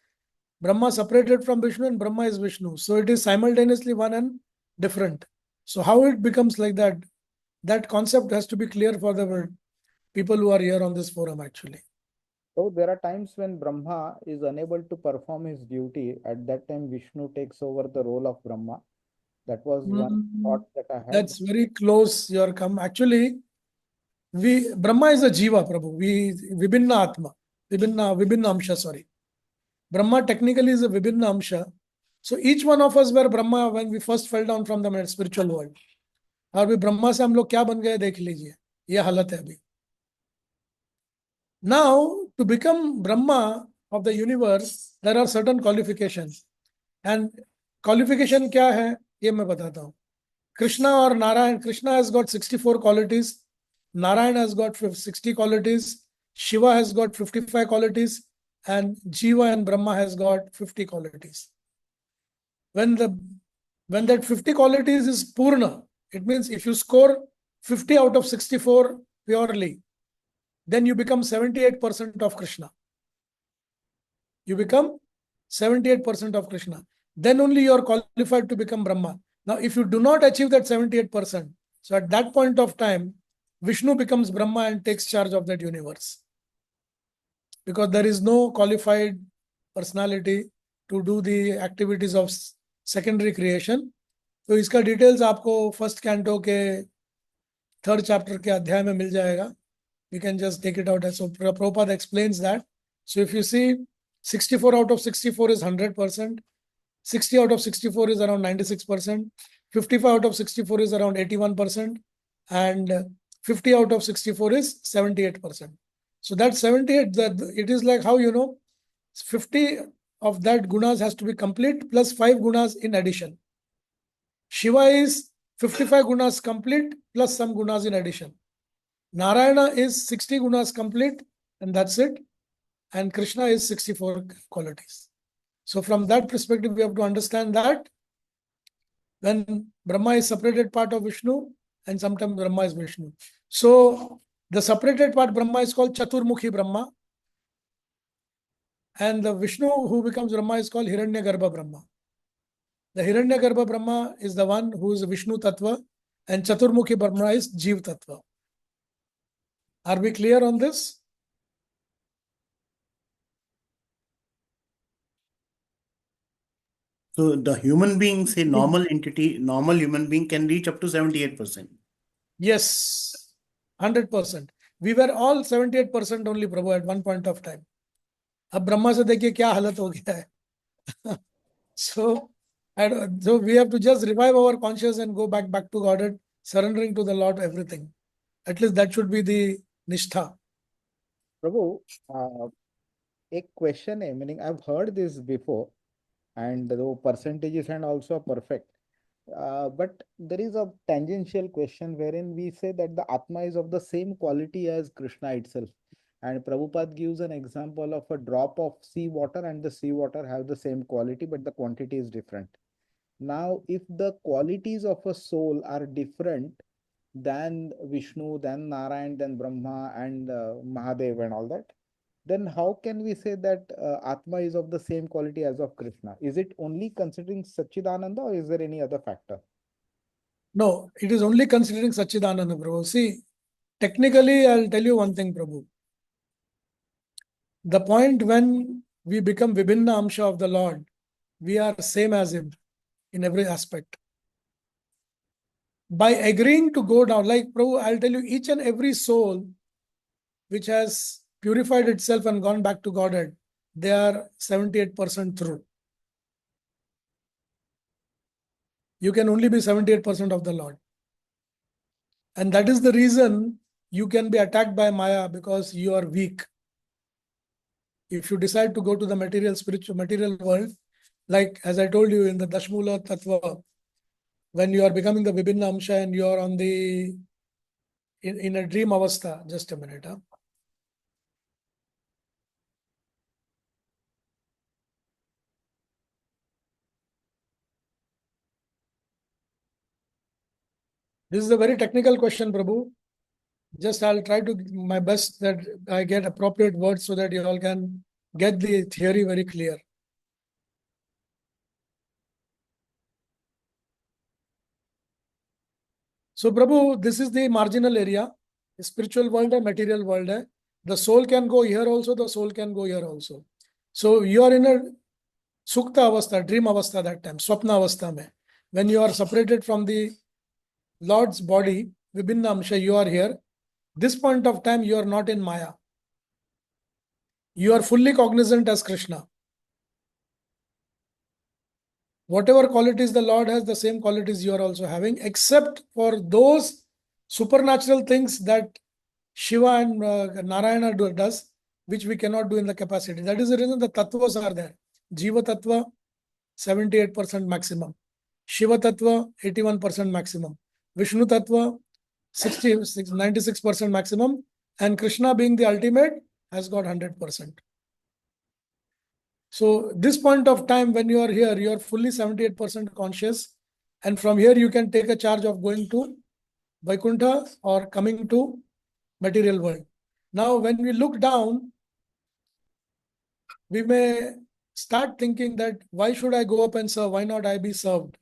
Brahma separated from Vishnu and Brahma is Vishnu. So it is simultaneously one and different. So how it becomes like that, that concept has to be clear for the people who are here on this forum actually. So there are times when Brahma is unable to perform his duty. At that time, Vishnu takes over the role of Brahma. That was one thought that I had. That's very close. Your come actually. Brahma is a jiva, Prabhu. Vibhinna Atma. Vibhinna Amsha, sorry. Brahma technically is a Vibhinna Amsha. So each one of us were Brahma when we first fell down from the spiritual world. और भी ब्रह्मा से हम लोग क्या बन गए देख लीजिए, ये हालत है अभी. Now, to become Brahma of the universe, there are certain qualifications. And qualification क्या है, ये मैं बताता हूँ. Krishna or Narayan, Krishna has got 64 qualities. Narayana has got 60 qualities, Shiva has got 55 qualities, and Jiva and Brahma has got 50 qualities. When that 50 qualities is Purna, it means if you score 50 out of 64 purely, then you become 78% of Krishna. You become 78% of Krishna. Then only you are qualified to become Brahma. Now, if you do not achieve that 78%, so at that point of time, Vishnu becomes Brahma and takes charge of that universe. Because there is no qualified personality to do the activities of secondary creation. तो इसका details आपको first canto के third chapter के अध्याय में मिल जाएगा. We can just take it out. So Prabhupada explains that. So if you see 64 out of 64 is 100%. 60 out of 64 is around 96%. 55 out of 64 is around 81%. And 50 out of 64 is 78%. So that 78, it is like how 50 of that gunas has to be complete plus 5 gunas in addition. Shiva is 55 gunas complete plus some gunas in addition. Narayana is 60 gunas complete and that's it. And Krishna is 64 qualities. So from that perspective, we have to understand that when Brahma is separated part of Vishnu, and sometimes Brahma is Vishnu. So the separated part Brahma is called Chaturmukhi Brahma. And the Vishnu who becomes Brahma is called Hiranyagarbha Brahma. The Hiranyagarbha Brahma is the one who is Vishnu Tattva, and Chaturmukhi Brahma is Jeev Tattva. Are we clear on this? So the human being, say normal entity, normal human being can reach up to 78%. Yes, 100%. We were all 78% only, Prabhu, at one point of time. अब ब्रह्मा से देखिए क्या हालत हो गया है. So we have to just revive our conscience and go back to Godhead, surrendering to the Lord everything. At least that should be the nishtha. Prabhu, a question, meaning I've heard this before, and the percentages and also perfect. But there is a tangential question wherein we say that the Atma is of the same quality as Krishna itself. And Prabhupada gives an example of a drop of sea water, and the sea water have the same quality, but the quantity is different. Now, if the qualities of a soul are different than Vishnu, than Narayan, than Brahma, and Mahadev, and all that, then how can we say that Atma is of the same quality as of Krishna? Is it only considering Satchidananda, or is there any other factor? No, it is only considering Satchidananda, Prabhu. See, technically, I'll tell you one thing, Prabhu. The point when we become Vibhinna Amsha of the Lord, we are same as Him in every aspect. By agreeing to go down, like Prabhu, I'll tell you, each and every soul which has purified itself and gone back to Godhead, they are 78% through. You can only be 78% of the Lord. And that is the reason you can be attacked by Maya, because you are weak. If you decide to go to the material, spiritual, material world, like as I told you in the Dashmula Tattva, when you are becoming the Vibhinna Amsha and you are on the in a dream avastha, just a minute. This is a very technical question, Prabhu. Just I'll try to my best that I get appropriate words so that you all can get the theory very clear. So, Prabhu, this is the marginal area. The spiritual world and material world. The soul can go here also, the soul can go here also. So, you are in a sukta avastha, dream avastha that time, swapna avastha mein. When you are separated from the Lord's body, Vibhinna Amsha, you are here. This point of time, you are not in Maya. You are fully cognizant as Krishna. Whatever qualities the Lord has, the same qualities you are also having, except for those supernatural things that Shiva and Narayana does, which we cannot do in the capacity. That is the reason the tattvas are there. Jiva tattva, 78% maximum. Shiva tattva, 81% maximum. Vishnu tattva, 96% maximum. And Krishna being the ultimate has got 100%. So this point of time when you are here, you are fully 78% conscious. And from here you can take a charge of going to Vaikuntha or coming to material world. Now when we look down, we may start thinking that why should I go up and serve? Why not I be served?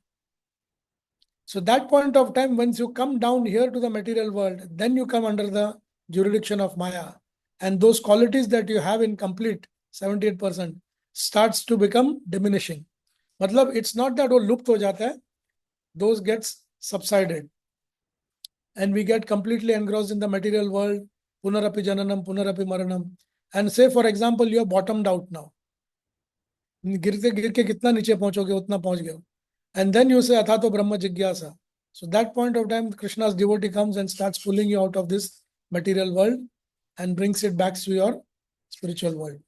So that point of time, once you come down here to the material world, then you come under the jurisdiction of Maya. And those qualities that you have in complete 78% starts to become diminishing. Matlab, it's not that wo lupt ho jata hai, those gets subsided. And we get completely engrossed in the material world, punarapi jananam, punarapi maranam. And say, for example, you are bottomed out now. गिरते गिर के कितना नीचे पहुंचोगे उतना पहुंच गए. And then you say athato brahma jigyasa. So that point of time, Krishna's devotee comes and starts pulling you out of this material world and brings it back to your spiritual world.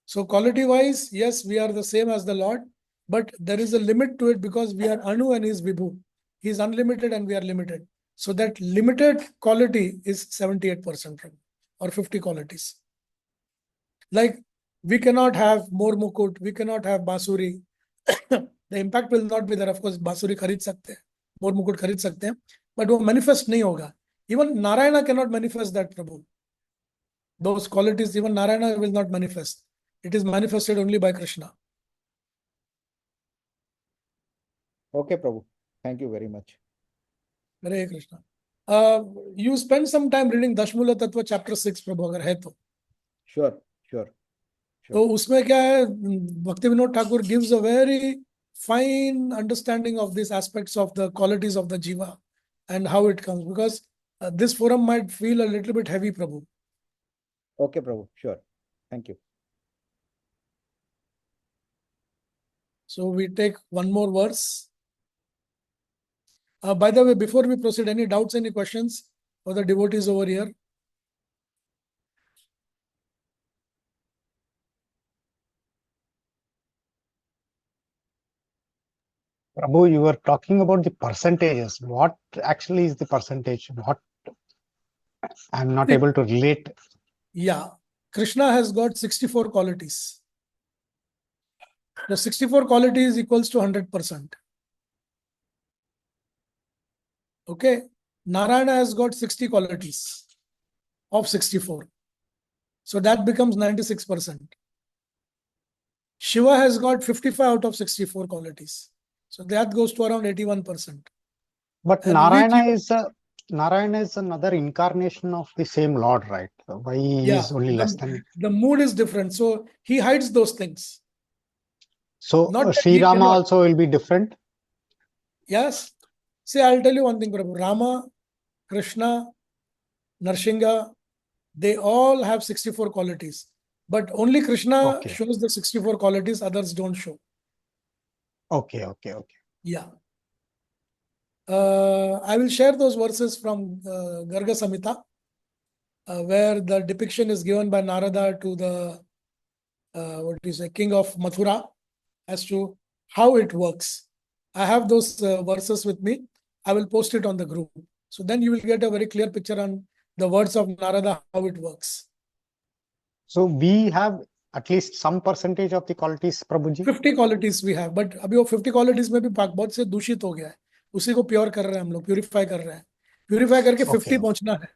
So quality wise, yes, we are the same as the Lord, but there is a limit to it because we are Anu and he is Vibhu. He is unlimited and we are limited. So that limited quality is 78% or 50 qualities. Like we cannot have more mukut, we cannot have basuri. The impact will not be there. Of course, basuri kharid sakte hain, more mukut kharid sakte hain, but वो manifest नहीं होगा. Even Narayana cannot manifest that, Prabhu. Those qualities, even Narayana will not manifest. It is manifested only by Krishna. Okay, Prabhu. Thank you very much. Hare Krishna. You spend some time reading Dashmula Tattva chapter 6, Prabhu, अगर है तो. Sure, sure. तो उसमें क्या है, Bhakti Vinod Thakur gives a very fine understanding of these aspects of the qualities of the jiva and how it comes, because this forum might feel a little bit heavy, Prabhu. Okay, Prabhu. Sure. Thank you. So we take one more verse. By the way, before we proceed, any doubts, any questions for the devotees over here? Prabhu, you were talking about the percentages. What actually is the percentage? What I'm not able to relate. Yeah, Krishna has got 64 qualities. The 64 qualities equals to 100%. Okay, Narayana has got 60 qualities of 64. So that becomes 96%. Shiva has got 55 out of 64 qualities. So that goes to around 81%. But And Narayana is another incarnation of the same Lord, right? Why he is only less than. The mood is different. So he hides those things. So Not that Sri he Rama cannot. also will be different. Yes. See, I'll tell you one thing, Prabhu. Rama, Krishna, Narsingha, they all have 64 qualities. But only Krishna Okay. shows the 64 qualities, others don't show. Okay. Yeah. I will share those verses from Garga Samhita, where the depiction is given by Narada to the king of Mathura as to how it works. I have those verses with me. I will post it on the group. So then you will get a very clear picture on the words of Narada, how it works. So we have at least some percentage of the qualities, Prabhuji. 50 qualities we have, but अभी वो 50 qualities में भी बहुत से दूषित हो गया है. उसी को प्योर कर रहे हैं हम लोग, प्यूरिफाई कर रहे हैं. प्यूरिफाई करके 50 पहुंचना है.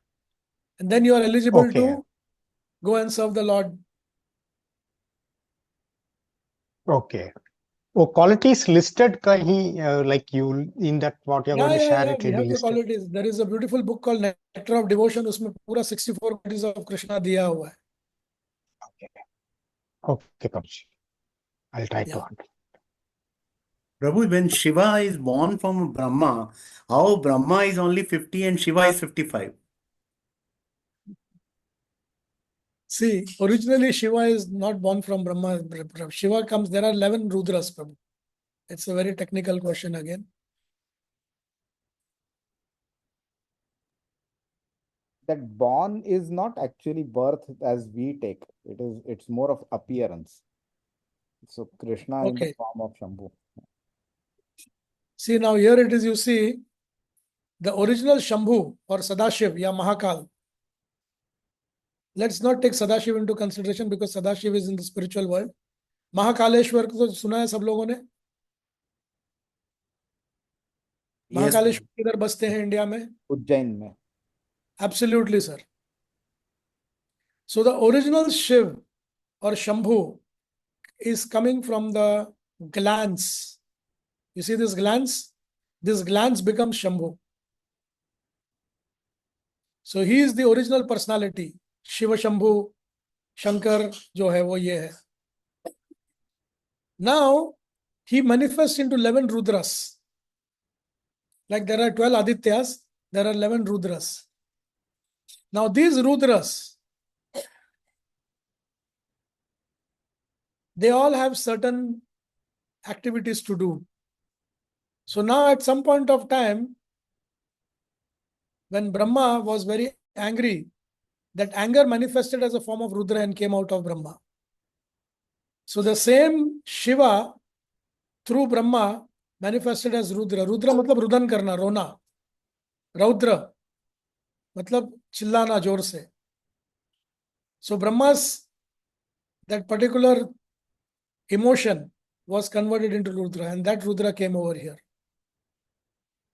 And then you are eligible to go and serve the Lord. Okay. Oh, qualities listed kahin, like you in that what you're going to share, it We will be have the listed. qualities. There is a beautiful book called Nectar of Devotion. उसमें पूरा 64 qualities of Krishna दिया हुआ है. Okay, Prabhuji. I'll try to understand. Prabhu, when Shiva is born from Brahma, how Brahma is only 50 and Shiva is 55? See, originally Shiva is not born from Brahma. Shiva comes, there are 11 Rudras, Prabhu. It's a very technical question again. That born is not actually birth as we take. It's more of appearance. So Krishna in the form of Shambhu. See, now here it is, you see, the original Shambhu or Sadashiv, ya Mahakal. Let's not take Sadashiv into consideration because Sadashiv is in the spiritual world. Mahakaleshwar को तो सुना है सब लोगों ने? महाकालेश्वर किधर बसते हैं इंडिया में? उज्जैन में. Absolutely, sir. So the original Shiv or Shambhu is coming from the glands. You see this glands? This glands becomes Shambhu. So he is the original personality. Shiva Shambhu, Shankar जो है वो ये है. Now he manifests into 11 Rudras. Like there are 12 Adityas, there are 11 Rudras. Now these Rudras, they all have certain activities to do. So now at some point of time, when Brahma was very angry, that anger manifested as a form of Rudra and came out of Brahma. So the same Shiva through Brahma manifested as Rudra. Rudra मतलब रुदन करना, रोना. Raudra मतलब चिल्लाना जोर से. So Brahma's that particular emotion was converted into Rudra, and that Rudra came over here.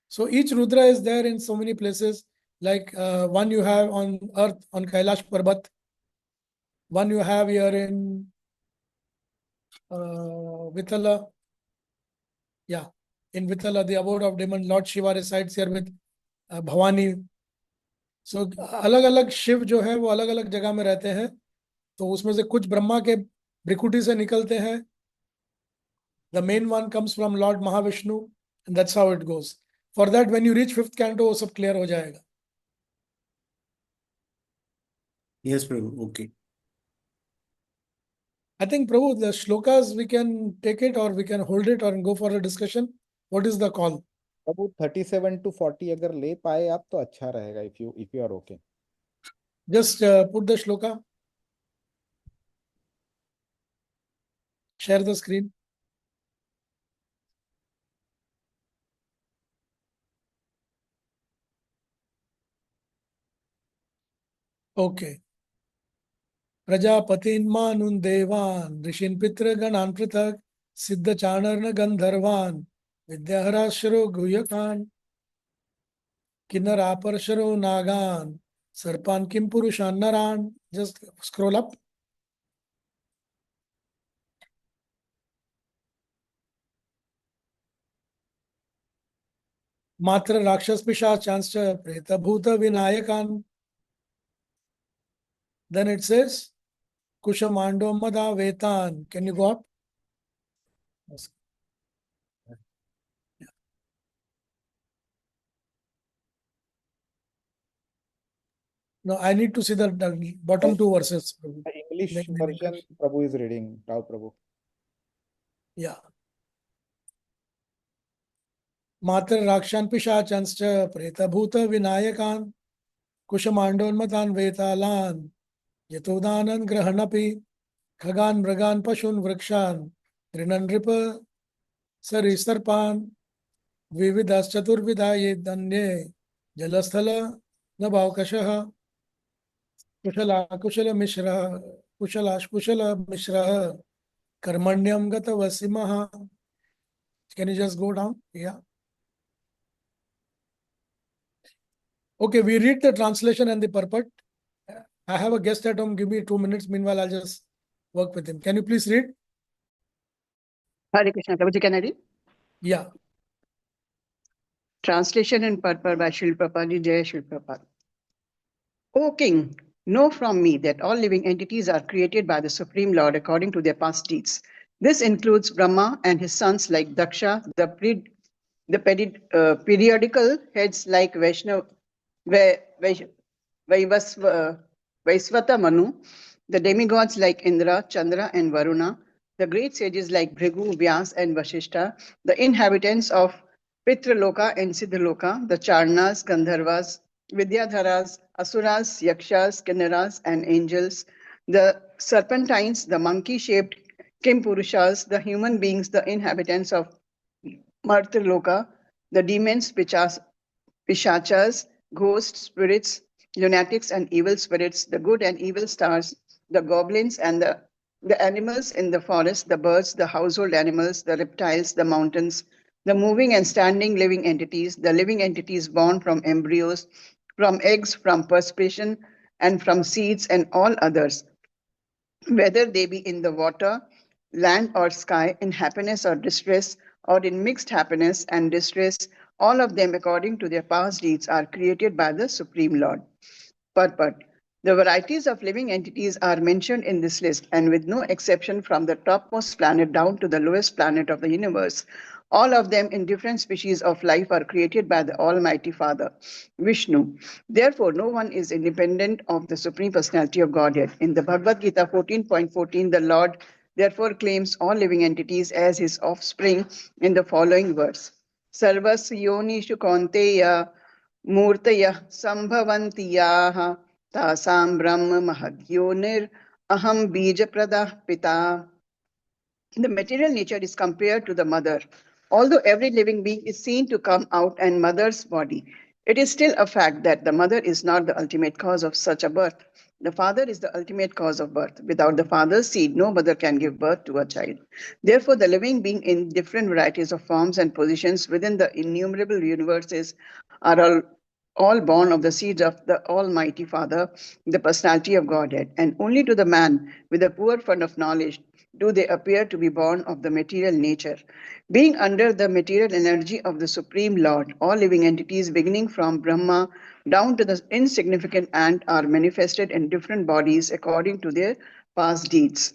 So each Rudra is there in so many places, like one you have on earth on Kailash Parbat, one you have here in Vitala. Yeah, in Vitala, the abode of demon, Lord Shiva resides here with Bhavani. So अलग अलग शिव जो है वो अलग अलग जगह में रहते हैं, तो उसमें से कुछ ब्रह्मा के भ्रिकुटी से निकलते हैं. The main one comes from Lord Mahavishnu, and that's how it goes. For that, when you reach 5th canto, वो सब clear हो जाएगा. Yes, Prabhu. Okay. I think, Prabhu, the shlokas, we can take it or we can hold it or go for a discussion. What is the call? Prabhu 37 to 40 अगर ले पाए आप तो अच्छा रहेगा, if you are okay. Just put the shloka. Share the screen. Okay. प्रजापतिन् मानुन् देवान् ऋषीन् पितृगणान् पृथक् सिद्ध चाणर्न गंधर्वान् विद्याहराशरो गुह्यकान् किन्नरापर्शरो नागान् सर्पान् किं पुरुषान् नरान्. Just scroll up. मात्र राक्षस पिशाचांश्च प्रेतभूत विनायकान्. Then it says Kushamando Mada Vetan. Can you go up? Yes. Yeah. No, I need to see the bottom two verses. Prabhu. The English Make me version English. Prabhu is reading. Tao Prabhu. Yeah. मात्र राक्षान् पिशाचांश्च प्रेतभूत विनायकान् कुशमाण्डोन्मतान् वेतालान् यतोदानन् ग्रहणपि खगान् मृगान् पशून् वृक्षान् तृणन् नृप सरीसर्पान् विविधश्चतुर्विधा ये दन्ये जलस्थल नभावकशः कुशल मिश्रः कर्मण्यं गतवसिमः. Can you just go down? Yeah. Okay, we read the translation and the purport. I have a guest at home. Give me 2 minutes. Meanwhile, I'll just work with him. Can you please read? Hare Krishna. Prabhuji, can I read? Yeah. Translation and purport by Srila Prabhupada. Jai Srila Prabhupada. O King, know from me that all living entities are created by the Supreme Lord according to their past deeds. This includes Brahma and his sons like Daksha, the periodical heads like Vaisvata Manu, the demigods like Indra, Chandra, and Varuna, the great sages like Bhrigu, Vyas, and Vashishta, the inhabitants of Pitraloka and Siddhaloka, the Charnas, Gandharvas, Vidyadharas, Asuras, Yakshas, Kinnaras, and angels, the serpentines, the monkey-shaped Kimpurushas, the human beings, the inhabitants of Martaloka, the demons, Pishachas, ghosts, spirits, lunatics, and evil spirits, the good and evil stars, the goblins, and the animals in the forest, the birds, the household animals, the reptiles, the mountains, the moving and standing living entities born from embryos, from eggs, from perspiration, and from seeds, and all others, whether they be in the water, land, or sky, in happiness or distress, or in mixed happiness and distress, all of them according to their past deeds are created by the Supreme Lord. Purport. The varieties of living entities are mentioned in this list, and with no exception from the topmost planet down to the lowest planet of the universe. All of them in different species of life are created by the Almighty Father, Vishnu. Therefore, no one is independent of the Supreme Personality of Godhead. In the Bhagavad Gita 14.14, the Lord therefore claims all living entities as his offspring in the following verse. Sarvas yonishu kaunteya मूर्तयः संभवन्ति याः तासां ब्रह्म महद्योनिर् aham बीजप्रदः पिता. The material nature is compared to the mother. Although every living being is seen to come out in mother's body, it is still a fact that the mother is not the ultimate cause of such a birth. The father is the ultimate cause of birth. Without the father's seed, no mother can give birth to a child. Therefore, the living being in different varieties of forms and positions within the innumerable universes are all all born of the seeds of the Almighty Father, the personality of Godhead, and only to the man with a poor fund of knowledge do they appear to be born of the material nature. Being under the material energy of the Supreme Lord, all living entities beginning from Brahma down to the insignificant ant are manifested in different bodies according to their past deeds.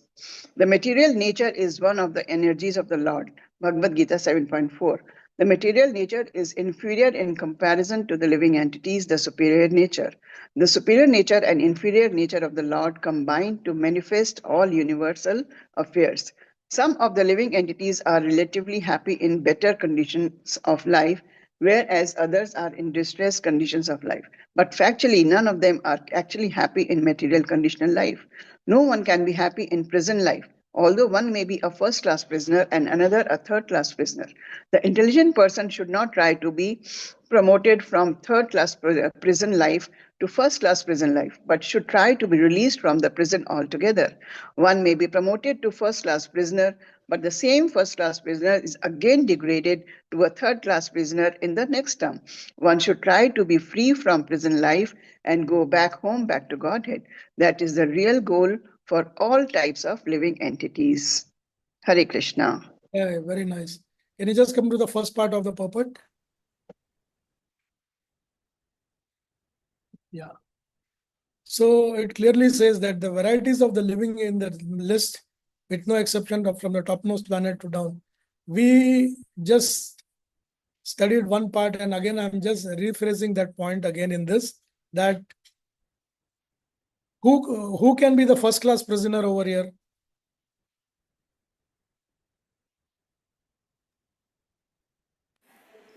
The material nature is one of the energies of the Lord. Bhagavad Gita 7.4. The material nature is inferior in comparison to the living entities, the superior nature. The superior nature and inferior nature of the Lord combine to manifest all universal affairs. Some of the living entities are relatively happy in better conditions of life, whereas others are in distressed conditions of life. But factually, none of them are actually happy in material conditional life. No one can be happy in prison life, although one may be a first-class prisoner and another a third-class prisoner. The intelligent person should not try to be promoted from third-class prison life to first-class prison life, but should try to be released from the prison altogether. One may be promoted to first-class prisoner, but the same first-class prisoner is again degraded to a third-class prisoner in the next term. One should try to be free from prison life and go back home, back to Godhead. That is the real goal for all types of living entities. Hare Krishna. Yeah, very nice. Can you just come to the first part of the purport? Yeah. So it clearly says that the varieties of the living in the list, with no exception from the topmost planet to down. We just studied one part, and again I'm just rephrasing that point again in this, that who can be the first class prisoner over here?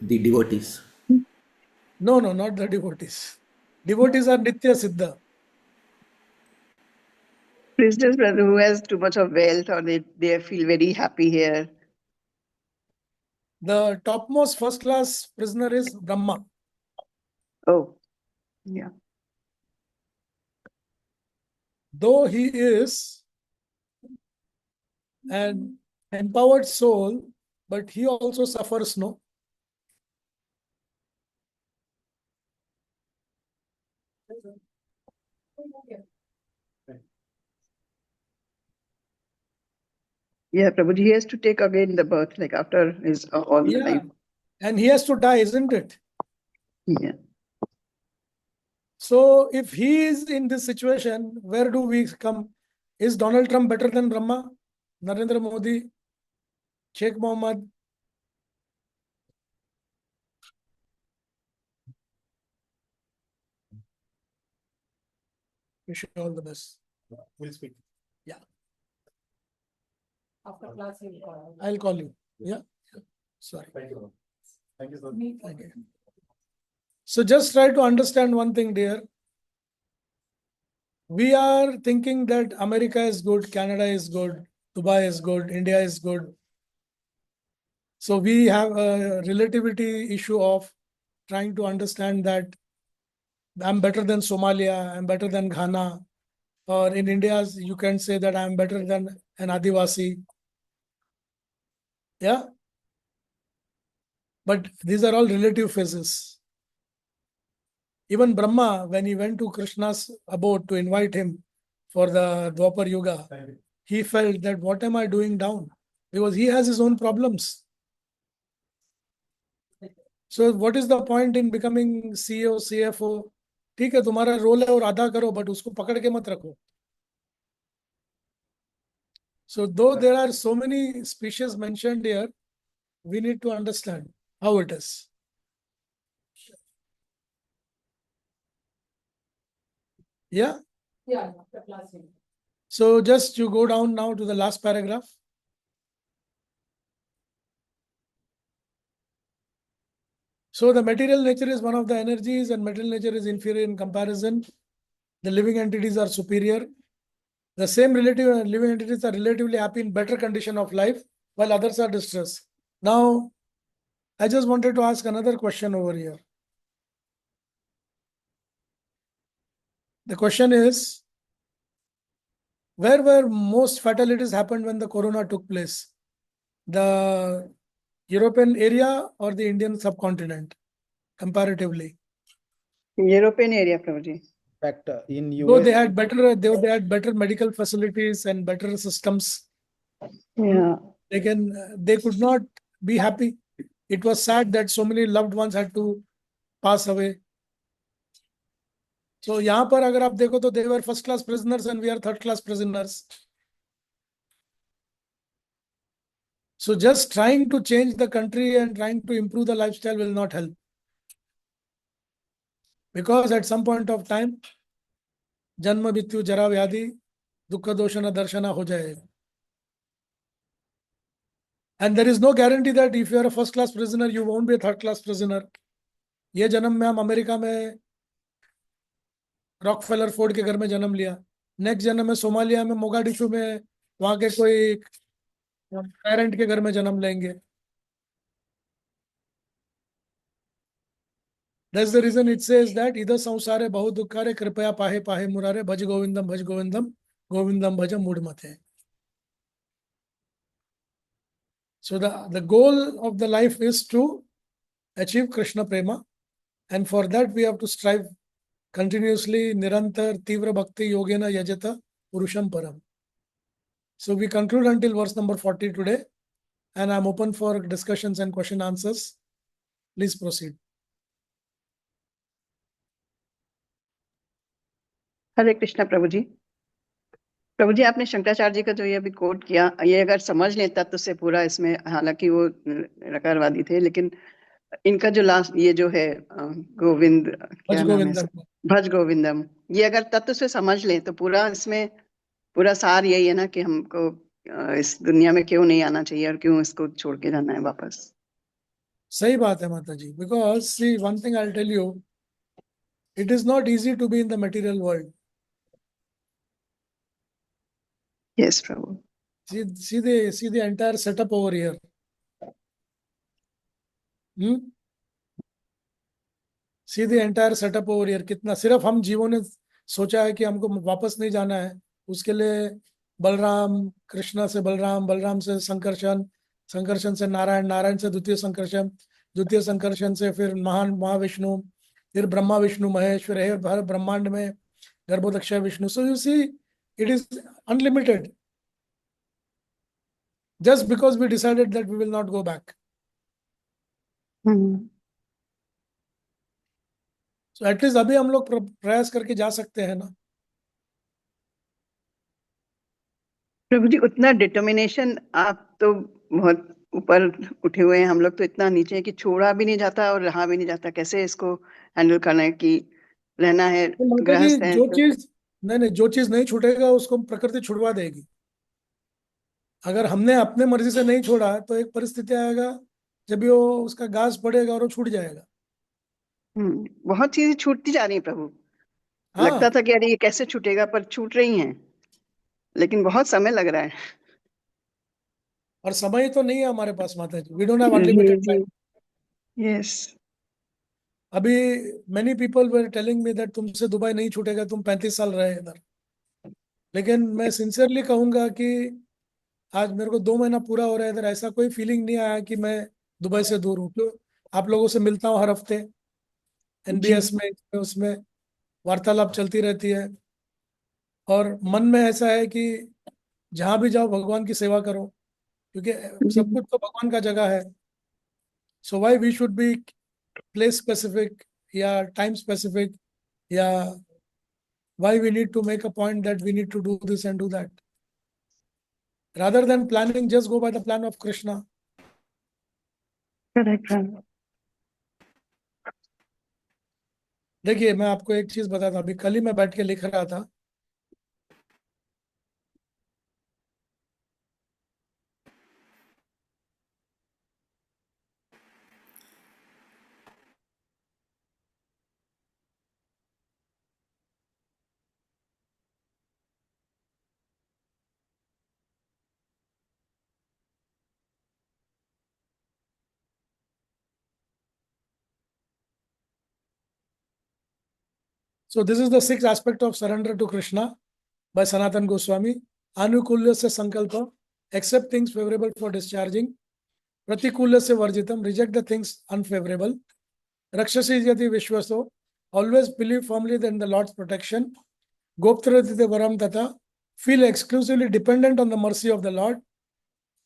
The devotees. No, not the devotees. Devotees are Nitya Siddha. Prisoners, brother, who has too much of wealth or they feel very happy here. The topmost first class prisoner is Brahma. Oh, yeah. Though he is an empowered soul, but he also suffers, no? Yeah, Prabhuji, he has to take again the birth, like after his all the Yeah, life. and he has to die, isn't it? Yeah. So if he is in this situation, where do we come? Is Donald Trump better than Brahma? Narendra Modi? Sheikh Mohammed? Wish you all the best. We'll speak. Yeah. After class, you'll call. I'll call you. Yeah. Sorry. Thank you. Thank you, sir. Thank you. So just try to understand one thing, dear. We are thinking that America is good, Canada is good, Dubai is good, India is good. So we have a relativity issue of trying to understand that I'm better than Somalia, I'm better than Ghana, or in India, you can say that I'm better than an Adivasi. Yeah. But these are all relative phases. Even Brahma, when he went to Krishna's abode to invite him for the Dwapar Yuga, he felt that what am I doing down? Because he has his own problems. So what is the point in becoming CEO, CFO? ठीक है, तुम्हारा role है और आधा करो, but उसको पकड़ के मत रखो. So though there are so many species mentioned here, we need to understand how it is. Yeah? Yeah, after class. So just you go down now to the last paragraph. So the material nature is one of the energies and material nature is inferior in comparison. The living entities are superior. The same relative living entities are relatively happy in better condition of life while others are distressed. Now, I just wanted to ask another question over here. The question is, where were most fatalities happened when the corona took place? The European area or the Indian subcontinent, comparatively? European area, Prabhuji. In fact, in Though US, they had better medical facilities and better systems, Yeah. they could not be happy. It was sad that so many loved ones had to pass away. So यहाँ पर अगर आप देखो तो they were first class prisoners and we are third class prisoners. So just trying to change the country and trying to improve the lifestyle will not help. Because at some point of time, जन्म मृत्यु जरा व्याधि दुख दोषण दर्शना हो जाएगा. And there is no guarantee that if you are a first class prisoner, you won't be a third class prisoner. ये जन्म में हम अमेरिका में रॉकफेलर फोर्ड के घर में जन्म लिया. नेक्स्ट जन्म में सोमालिया में मोगाडिशु में वहां के कोई पेरेंट के घर में जन्म लेंगे. That's the reason it says that इधर संसारे बहु दुखारे कृपया पाहे पाहे मुरारे भज गोविंदम गोविंदम भज मूढ़मते. So the goal of the life is to achieve Krishna Prema, and for that we have to strive continuously, nirantar, tivra bhakti, yogena yajata, purusham param. So we conclude until verse number 40 today, and I'm open for discussions and question answers. Please proceed. हरे कृष्णा प्रभु जी. प्रभु जी, आपने शंकराचार्य जी का जो ये अभी coat किया, ये अगर समझ लें तत्व से पूरा, इसमें हालांकि वो रकारवादी थे, लेकिन इनका जो लास्ट ये जो है गोविंद, क्या नाम है, भज गोविंदम, ये अगर तत्व से समझ लें तो पूरा इसमें पूरा सार यही है ना कि हमको इस दुनिया में क्यों नहीं आना चाहिए और क्यों इसको छोड़ के जाना है वापस. सही बात है माता जी. Because see, one thing I'll tell you, it is not easy to be in the material world. Yes, Prabhu. See the entire setup over here. See the entire setup over here. कितना सिर्फ हम जीवों ने सोचा है कि हमको वापस नहीं जाना है. उसके लिए बलराम, कृष्णा से बलराम, बलराम से संकर्षण, संकर्षण से नारायण, नारायण से द्वितीय संकर्षण, द्वितीय संकर्षण से फिर महाविष्णु, फिर ब्रह्मा विष्णु महेश, फिर है हर ब्रह्मांड में गर्भोदक्ष Vishnu. So you see, it is unlimited. Just because we decided that we will not go back. So at least अभी हम लोग प्रयास करके जा सकते हैं ना. प्रभु जी, उतना डिटर्मिनेशन, आप तो बहुत ऊपर उठे हुए हैं, हम लोग तो इतना नीचे है कि छोड़ा भी नहीं जाता और रहा भी नहीं जाता. कैसे इसको हैंडल करना है कि रहना है, गृहस्थ है. जो चीज नहीं छूटेगा उसको प्रकृति छुड़वा देगी. अगर हमने अपने मर्जी से नहीं छोड़ा तो एक परिस्थिति आएगा जब वो उसका घास पड़ेगा और वो छूट जाएगा. बहुत चीजें छूटती जा रही है प्रभु. लगता था कि अरे ये कैसे छूटेगा, पर छूट रही हैं, लेकिन बहुत समय लग रहा है. और समय तो नहीं है हमारे पास माता जी. We don't have unlimited time. Yes. अभी many people were telling me that तुमसे दुबई नहीं छूटेगा, तुम 35 साल रहे इधर. लेकिन मैं सिंसियरली कहूंगा कि आज मेरे को 2 महीना पूरा हो रहा है इधर, ऐसा कोई फीलिंग नहीं आया कि मैं दुबई से दूर हूँ. क्यों? आप लोगों से मिलता हूँ हर हफ्ते, NBS में, उसमें वार्तालाप चलती रहती है, और मन में ऐसा है कि जहां भी जाओ भगवान की सेवा करो, क्योंकि सब कुछ तो भगवान का जगह है. So why we should be place specific या टाइम स्पेसिफिक, या why we need to make a point that we need to do this and do that, rather than planning, just go by the plan of Krishna. Correct. देखिए, मैं आपको एक चीज बताता हूँ. अभी कल ही मैं बैठ के लिख रहा था. So this is the 6th aspect of surrender to Krishna by Sanatan Goswami. Anukulyasya sankalpa, accept things favorable for discharging. Pratikulyasya varjitam, reject the things unfavorable. Rakshasi yati vishwaso, always believe firmly in the Lord's protection, Goptaratite Varam Tata, feel exclusively dependent on the mercy of the Lord,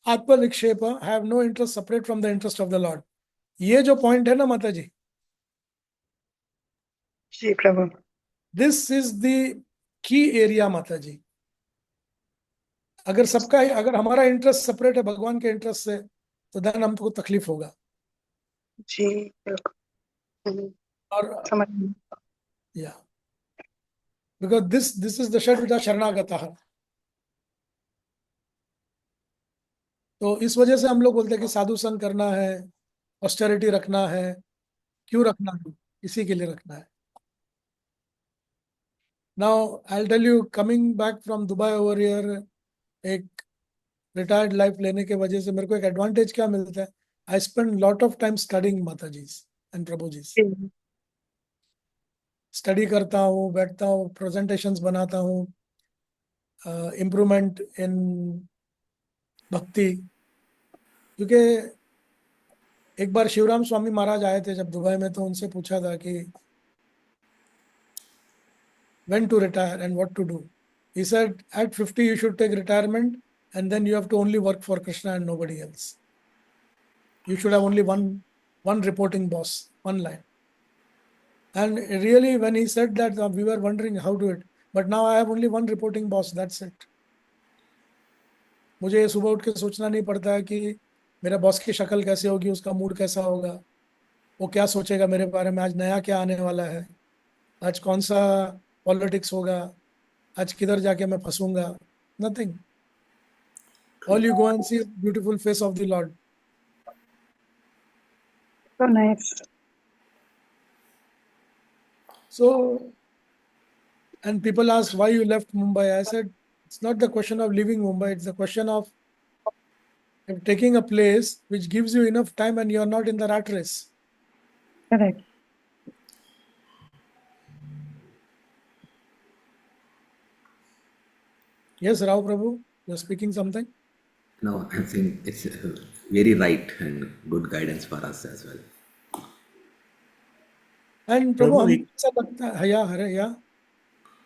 Atma Vikshepa, have no interest separate from the interest of the Lord. ये जो point है ना माता जी, जी प्रभु, this is the key area माता जी. अगर हमारा interest separate है भगवान के इंटरेस्ट से, तो देन हमको तकलीफ होगा. जी बिल्कुल. और समझ. या बिकॉज दिस इज द षड्विधा शरणागतः. तो इस वजह से हम लोग बोलते हैं कि साधु संग करना है, ऑस्टेरिटी रखना है. क्यों रखना है? इसी के लिए रखना है. Now I will tell you, coming back from Dubai over here, एक रिटायर्ड लाइफ लेने के वजह से मेरे को एक एडवांटेज क्या मिलता है? I spend lot of time studying माता जी एंड प्रभु जी. स्टडी करता हूँ, बैठता हूँ, प्रेजेंटेशंस बनाता हूँ, इम्प्रूवमेंट इन भक्ति. क्योंकि एक बार शिवराम स्वामी महाराज आए थे जब दुबई में, तो उनसे पूछा था कि when to retire and what to do. He said at 50 you should take retirement and then you have to only work for Krishna and nobody else. You should have only one reporting boss, one line. And really when he said that, we were wondering how to do it. But now I have only one reporting boss, that's it. मुझे सुबह उठ के सोचना नहीं पड़ता है कि मेरा बॉस की शक्ल कैसे होगी, उसका मूड कैसा होगा, वो क्या सोचेगा मेरे बारे में, आज नया क्या आने वाला है, आज कौन सा पॉलिटिक्स होगा, आज किधर जाके मैं फंसूंगा. Nothing. All you go and see beautiful face of the lord. So nice. So, and people ask why you left Mumbai. I said it's not the question of leaving Mumbai, it's the question of taking a place which gives you enough time and you're not in the rat race. Correct. Yes, Rao Prabhu, you're speaking something. No, I think it's very right and good guidance for us as well. And Prabhu, हमको ऐसा लगता है, हरे या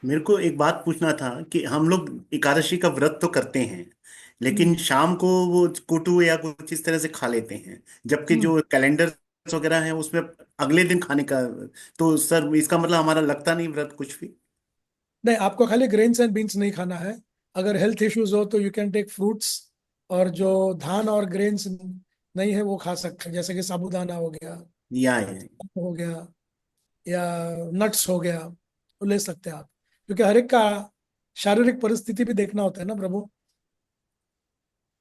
मेरे को एक बात पूछना था कि हम लोग एकादशी का व्रत तो करते हैं, लेकिन शाम को वो कुटू या कुछ इस तरह से खा लेते हैं, जबकि जो कैलेंडर वगैरह है उसमें अगले दिन खाने का. तो सर इसका मतलब हमारा लगता नहीं व्रत कुछ भी. नहीं, आपको खाली ग्रेन्स एंड बीन्स नहीं खाना है. अगर हेल्थ इश्यूज हो तो यू कैन टेक फ्रूट्स, और जो धान और ग्रेन्स नहीं है वो खा सकते हैं, जैसे कि साबूदाना हो गया या नट्स हो गया, वो ले सकते हैं आप. क्योंकि हर एक का शारीरिक परिस्थिति भी देखना होता है ना प्रभु.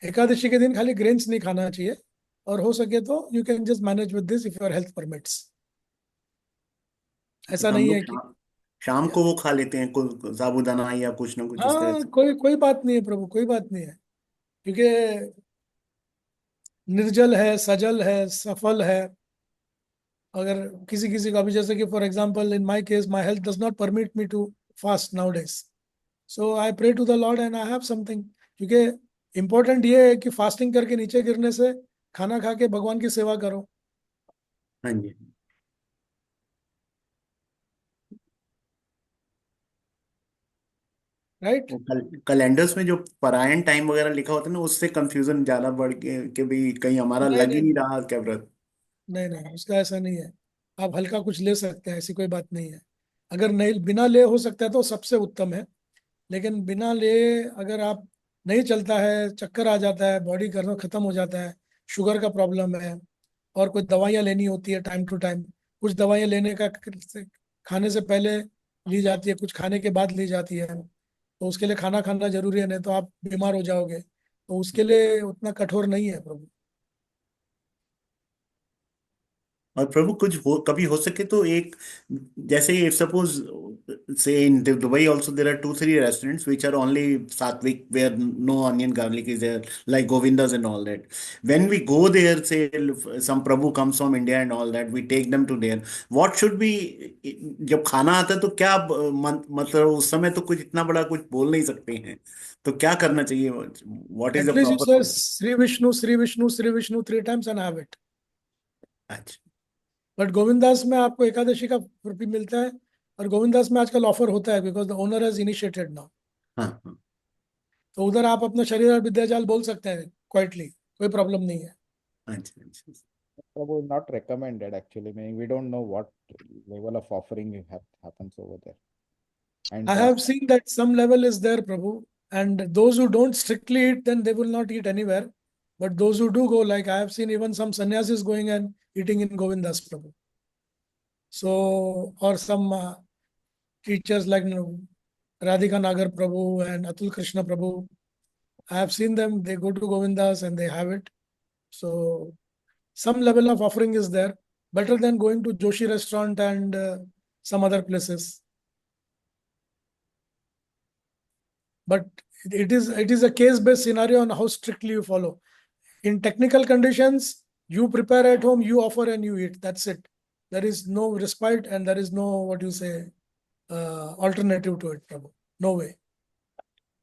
एकादशी के दिन खाली ग्रेन्स नहीं खाना चाहिए, और हो सके तो you can just manage with this if your health permits. ऐसा हम नहीं लोग है कि शाम को वो खा लेते हैं साबूदाना या कुछ ना कुछ इस तरह हाँ, से. कोई बात नहीं है प्रभु, कोई बात नहीं है. क्योंकि निर्जल है, सजल है, सफल है. अगर किसी किसी का भी, जैसे कि for example in my case, my health does not permit me to fast nowadays, so I pray to the Lord and I have something. क्योंकि इम्पोर्टेंट ये है कि फास्टिंग करके नीचे गिरने से खाना खा के भगवान की सेवा करो. हाँ जी. राइट. कैलेंडर्स में जो परायण टाइम वगैरह लिखा होता है ना, उससे कंफ्यूजन ज्यादा बढ़ के कि भाई कहीं हमारा लग ही नहीं रहा क्या व्रत. नहीं, उसका ऐसा नहीं है. आप हल्का कुछ ले सकते हैं, ऐसी कोई बात नहीं है. अगर नहीं, बिना ले हो सकता है तो सबसे उत्तम है. लेकिन बिना ले अगर आप नहीं चलता है, चक्कर आ जाता है, बॉडी करना खत्म हो जाता है, शुगर का प्रॉब्लम है, और कुछ दवाइयाँ लेनी होती है टाइम टू टाइम. कुछ दवाइयाँ लेने का खाने से पहले ली जाती है, कुछ खाने के बाद ली जाती है. तो उसके लिए खाना खाना जरूरी है, नहीं तो आप बीमार हो जाओगे. तो उसके लिए उतना कठोर नहीं है प्रभु. और प्रभु कभी हो सके तो एक, जैसे suppose say in Dubai also there are 2-3 restaurants which are only sattvic, where no onion garlic is there, like Govindas and all that. When we go there, say some Prabhu comes from India and all that, we take them to there. What should be, जब खाना आता है तो क्या मतलब उस समय तो कुछ इतना बड़ा कुछ बोल नहीं सकते हैं, तो क्या करना चाहिए? What is the at least you say proper? Shri Vishnu Shri Vishnu Shri Vishnu 3 times and have it. अच्छा. बट गोविंदास में आपको एकादशी का रुपी मिलता है, और गोविंदास में आजकल ऑफर होता है because the owner has initiated now. हाँ हाँ तो उधर आप अपना शरीर और विद्याजाल बोल सकते हैं क्वाइटली, कोई प्रॉब्लम नहीं है। अच्छा अच्छा Prabhu, not recommended actually. Meaning we don't know what level of offering happens over there. And I have seen that some level is there, Prabhu, and those who don't strictly eat, then they will not eat anywhere. But those who do go, like I have seen even some sannyasis going and eating in Govindas, Prabhu. So, or some teachers like Radhika Nagar Prabhu and Atul Krishna Prabhu, I have seen them, they go to Govindas and they have it. So, some level of offering is there, better than going to Joshi restaurant and some other places. But it is a case-based scenario on how strictly you follow. In technical conditions, you prepare at home, you offer and you eat. That's it. There is no respite and there is no, what you say, alternative to it, Prabhu. No way.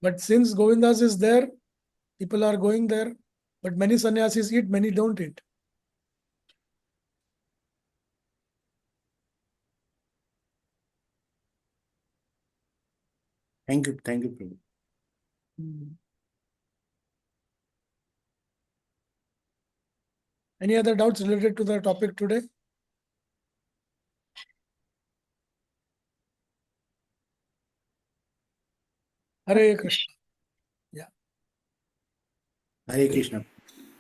But since Govindas is there, people are going there. But many sannyasis eat, many don't eat. thank you Prabhu. Any other doubts related to the topic today? Hare Krishna. Yeah. Hare Krishna.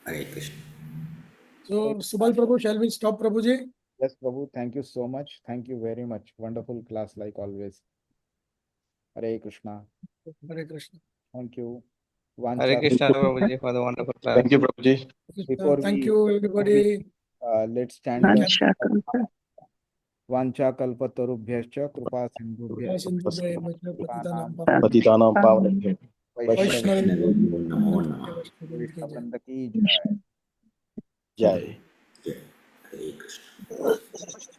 Hare Krishna. So, Subal Prabhu, shall we stop, Prabhuji? yes, Prabhu, thank you so much. Thank you very much. Wonderful class like always. Hare Krishna. Hare Krishna. Thank you. Hare Vancha. Krishna, Prabhuji, for the wonderful class. Thank you, Prabhuji. Before Thank we you, everybody. let's stand the Vancha kalpatarubhyascha kripa sindhubhyascha पतितानां पावनेभ्यो Vaishnavi Namo Namah. वृंद की जय। जय Hare Krishna.